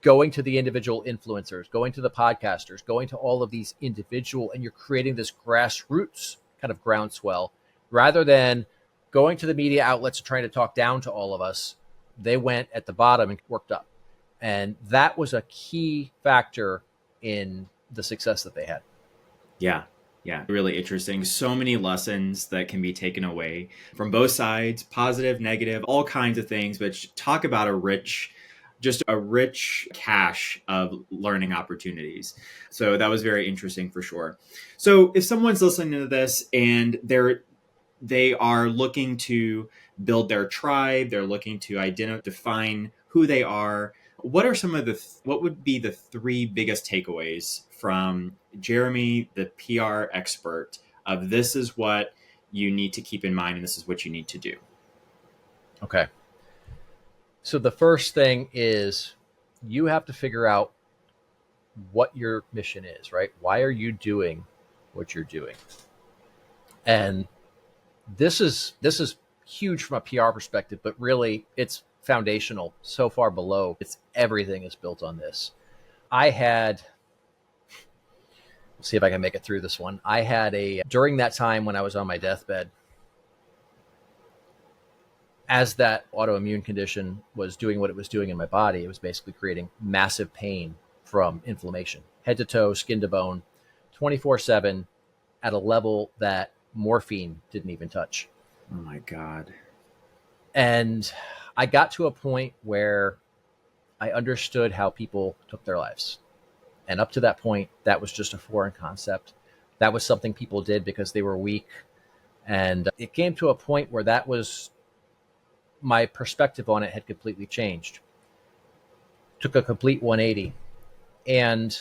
going to the individual influencers, going to the podcasters, going to all of these individual, and you're creating this grassroots kind of groundswell rather than going to the media outlets and trying to talk down to all of us. They went at the bottom and worked up. And that was a key factor in the success that they had. Yeah. Yeah, really interesting. So many lessons that can be taken away from both sides, positive, negative, all kinds of things, but talk about a rich cache of learning opportunities. So that was very interesting for sure. So if someone's listening to this and they are looking to build their tribe, they're looking to define who they are, what would be the three biggest takeaways from Jeremy, the PR expert, of this is what you need to keep in mind and this is what you need to do? Okay. So the first thing is you have to figure out what your mission is, right? Why are you doing what you're doing? And this is huge from a PR perspective, but really it's foundational. So far below, everything is built on this. Let's see if I can make it through this one. During that time when I was on my deathbed, as that autoimmune condition was doing what it was doing in my body, it was basically creating massive pain from inflammation, head to toe, skin to bone, 24/7 at a level that morphine didn't even touch. Oh my God. And I got to a point where I understood how people took their lives. And up to that point, that was just a foreign concept. That was something people did because they were weak. And it came to a point where my perspective on it had completely changed. Took a complete 180. And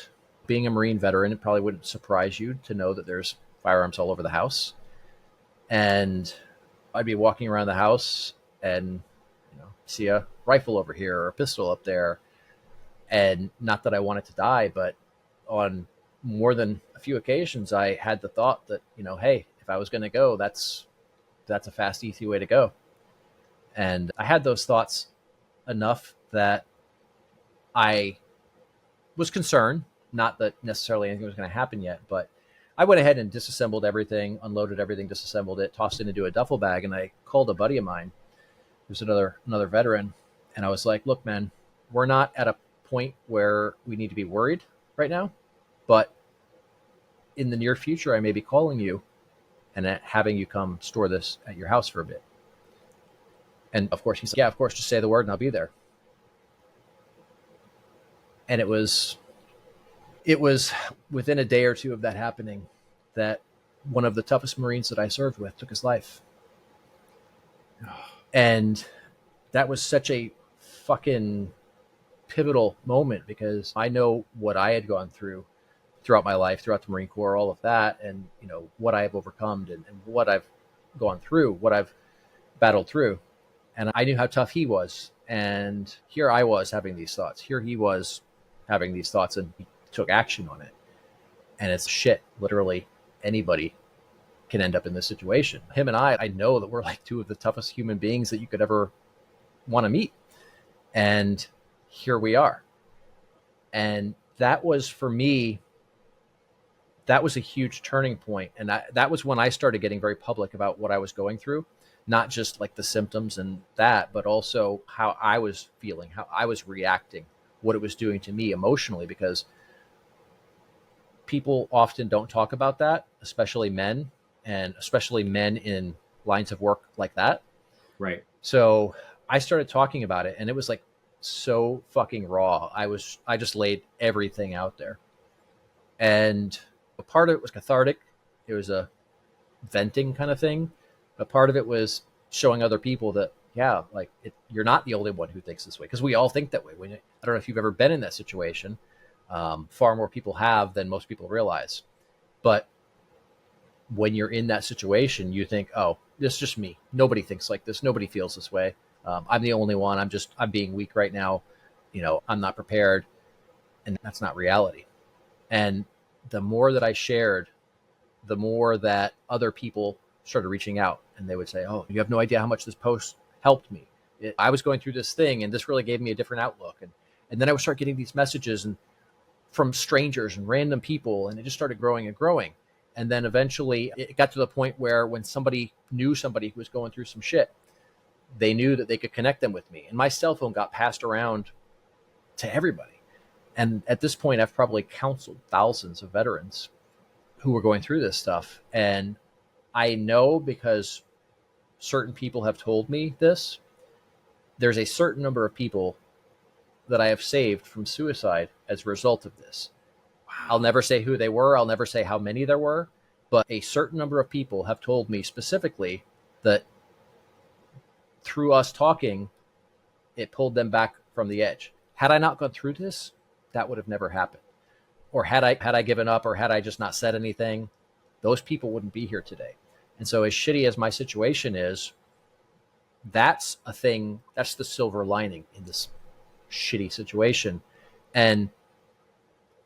being a Marine veteran, it probably wouldn't surprise you to know that there's firearms all over the house. And I'd be walking around the house and see a rifle over here or a pistol up there. And not that I wanted to die, but on more than a few occasions, I had the thought that, hey, if I was going to go, that's a fast, easy way to go. And I had those thoughts enough that I was concerned, not that necessarily anything was going to happen yet, but I went ahead and disassembled everything, unloaded everything, disassembled it, tossed it into a duffel bag. And I called a buddy of mine, who's another veteran. And I was like, look, man, we're not at a point where we need to be worried right now, but in the near future, I may be calling you and having you come store this at your house for a bit. And of course, he said, yeah, of course, just say the word and I'll be there. And it was within a day or two of that happening that one of the toughest Marines that I served with took his life. And that was such a fucking pivotal moment because I know what I had gone through throughout my life, throughout the Marine Corps, all of that, and what I have overcome and what I've gone through, what I've battled through. And I knew how tough he was. And here I was having these thoughts. Here he was having these thoughts, and he took action on it. And it's shit. Literally anybody can end up in this situation. Him and I know that we're like two of the toughest human beings that you could ever want to meet. And here we are. And that was, for me, that was a huge turning point. And that was when I started getting very public about what I was going through, not just like the symptoms and that, but also how I was feeling, how I was reacting, what it was doing to me emotionally, because people often don't talk about that, especially men, and especially men in lines of work like that. Right. So I started talking about it, and it was like so fucking raw. I just laid everything out there. And a part of it was cathartic. It was a venting kind of thing. A part of it was showing other people that, yeah, like you're not the only one who thinks this way, because we all think that way. I don't know if you've ever been in that situation. Far more people have than most people realize. But when you're in that situation, you think, oh, this is just me. Nobody thinks like this. Nobody feels this way. I'm the only one. I'm being weak right now. I'm not prepared. And that's not reality. And the more that I shared, the more that other people started reaching out, and they would say, oh, you have no idea how much this post helped me. I was going through this thing and this really gave me a different outlook. And then I would start getting these messages and from strangers and random people, and it just started growing and growing. And then eventually it got to the point where when somebody knew somebody who was going through some shit, they knew that they could connect them with me. And my cell phone got passed around to everybody. And at this point, I've probably counseled thousands of veterans who were going through this stuff. And I know, because certain people have told me this, there's a certain number of people that I have saved from suicide as a result of this. Wow. I'll never say who they were. I'll never say how many there were, but a certain number of people have told me specifically that through us talking, it pulled them back from the edge. Had I not gone through this, that would have never happened. Or had I given up, or had I just not said anything, those people wouldn't be here today. And so as shitty as my situation is, that's a thing, that's the silver lining in this shitty situation. And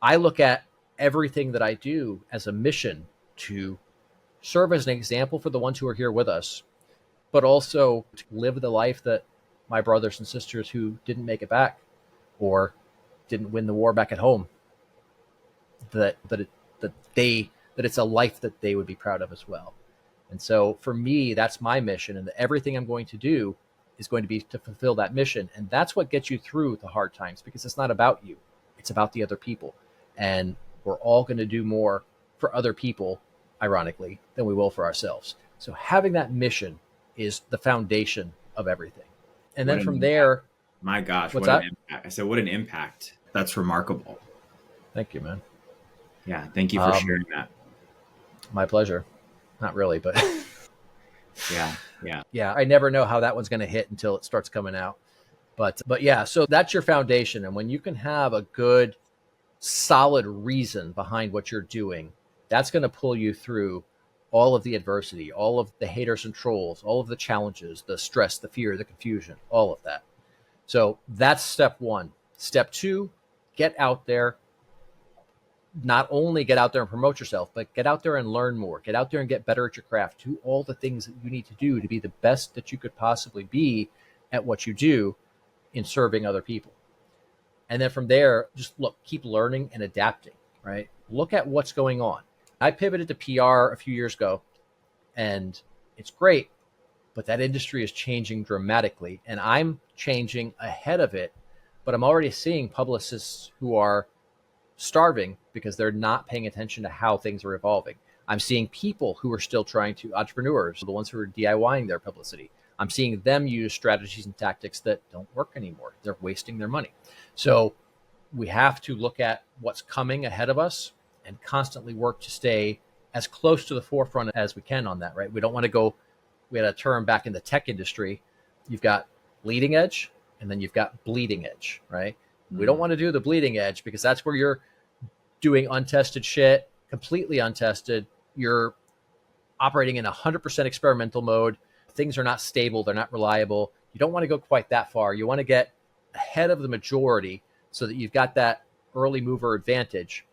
I look at everything that I do as a mission to serve as an example for the ones who are here with us, but also to live the life that my brothers and sisters who didn't make it back or didn't win the war back at home, that it's a life that they would be proud of as well. And so for me, that's my mission, and everything I'm going to do is going to be to fulfill that mission. And that's what gets you through the hard times, because it's not about you. It's about the other people. And we're all going to do more for other people, ironically, than we will for ourselves. So having that mission is the foundation of everything. And then from there, my gosh, what's what that? an impact. I said, what an impact. That's remarkable. Thank you, man. Yeah. Thank you for sharing that. My pleasure. Not really, but Yeah. yeah, I never know how that one's going to hit until it starts coming out. But yeah, so that's your foundation. And when you can have a good, solid reason behind what you're doing, that's going to pull you through all of the adversity, all of the haters and trolls, all of the challenges, the stress, the fear, the confusion, all of that. So that's step one. Step two, get out there. Not only get out there and promote yourself, but get out there and learn more. Get out there and get better at your craft. Do all the things that you need to do to be the best that you could possibly be at what you do in serving other people. And then from there, just keep learning and adapting, right? Look at what's going on. I pivoted to PR a few years ago, and it's great, but that industry is changing dramatically, and I'm changing ahead of it. But I'm already seeing publicists who are starving because they're not paying attention to how things are evolving. I'm seeing people who are still entrepreneurs, the ones who are DIYing their publicity. I'm seeing them use strategies and tactics that don't work anymore. They're wasting their money. So we have to look at what's coming ahead of us and constantly work to stay as close to the forefront as we can on that, right? We don't want to go, we had a term back in the tech industry. You've got leading edge and then you've got bleeding edge, right? We don't want to do the bleeding edge because that's where you're doing untested shit, completely untested. You're operating in 100% experimental mode. Things are not stable. They're not reliable. You don't want to go quite that far. You want to get ahead of the majority so that you've got that early mover advantage,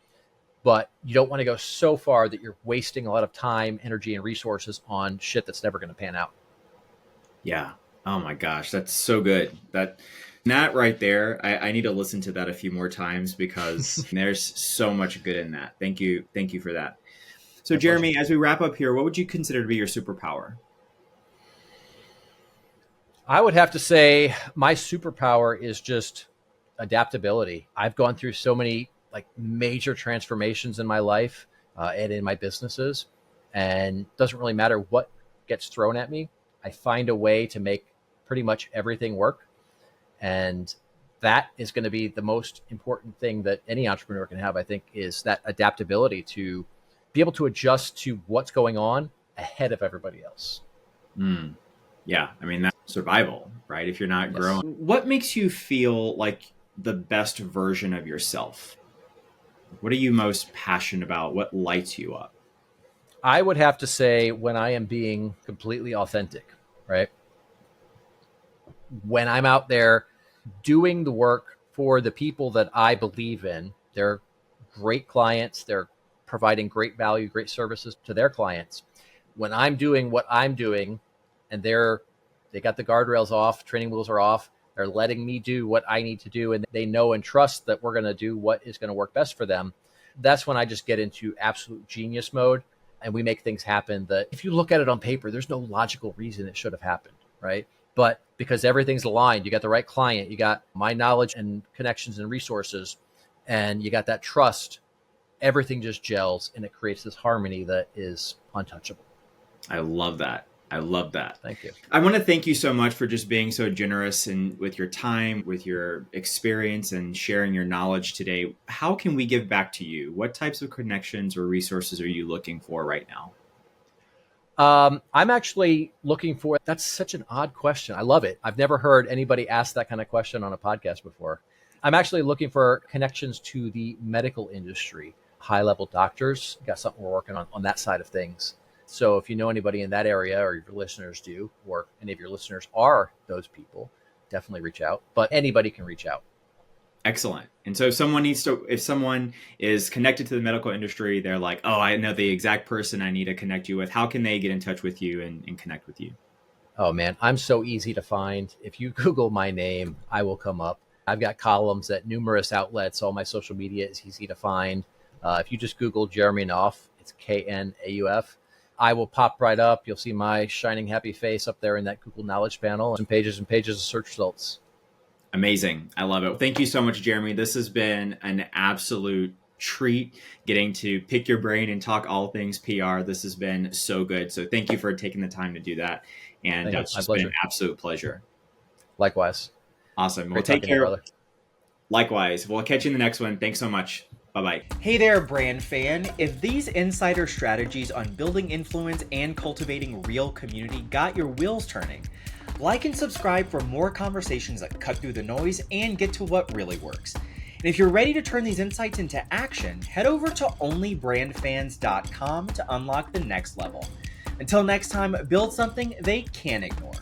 but you don't want to go so far that you're wasting a lot of time, energy, and resources on shit that's never going to pan out. Yeah. Oh my gosh. That's so good. That right there, I need to listen to that a few more times because there's so much good in that. Thank you. Thank you for that. So my Jeremy, pleasure. As we wrap up here, what would you consider to be your superpower? I would have to say my superpower is just adaptability. I've gone through so many major transformations in my life and in my businesses, and it doesn't really matter what gets thrown at me. I find a way to make pretty much everything work. And that is going to be the most important thing that any entrepreneur can have, I think, is that adaptability to be able to adjust to what's going on ahead of everybody else. Yeah. I mean, that's survival, right? If you're not growing. What makes you feel like the best version of yourself? What are you most passionate about? What lights you up? I would have to say when I am being completely authentic, right? When I'm out there doing the work for the people that I believe in, they're great clients, they're providing great value, great services to their clients. When I'm doing what I'm doing and they got the guardrails off, training wheels are off, they're letting me do what I need to do, and they know and trust that we're going to do what is going to work best for them. That's when I just get into absolute genius mode, and we make things happen that if you look at it on paper, there's no logical reason it should have happened, right? But because everything's aligned, you got the right client, you got my knowledge and connections and resources, and you got that trust, everything just gels and it creates this harmony that is untouchable. I love that. I love that. Thank you. I want to thank you so much for just being so generous and with your time, with your experience and sharing your knowledge today. How can we give back to you? What types of connections or resources are you looking for right now? I'm actually looking for, that's such an odd question. I love it. I've never heard anybody ask that kind of question on a podcast before. I'm actually looking for connections to the medical industry, high-level doctors. Got something we're working on that side of things. So if you know anybody in that area, or your listeners do, or any of your listeners are those people, definitely reach out. But anybody can reach out. Excellent. And so if someone is connected to the medical industry, they're like, oh, I know the exact person I need to connect you with. How can they get in touch with you and connect with you? Oh man, I'm so easy to find. If you Google my name, I will come up. I've got columns at numerous outlets. All my social media is easy to find. If you just Google Jeremy Knauff, it's Knauf. I will pop right up. You'll see my shining happy face up there in that Google Knowledge panel and pages of search results. Amazing. I love it. Thank you so much, Jeremy. This has been an absolute treat getting to pick your brain and talk all things PR. This has been so good. So thank you for taking the time to do that. And it's just been an absolute pleasure. Likewise. Awesome. Well, take care. Brother. Likewise. We'll catch you in the next one. Thanks so much. Bye-bye. Hey there, brand fan. If these insider strategies on building influence and cultivating real community got your wheels turning, like and subscribe for more conversations that cut through the noise and get to what really works. And if you're ready to turn these insights into action, head over to onlybrandfans.com to unlock the next level. Until next time, build something they can't ignore.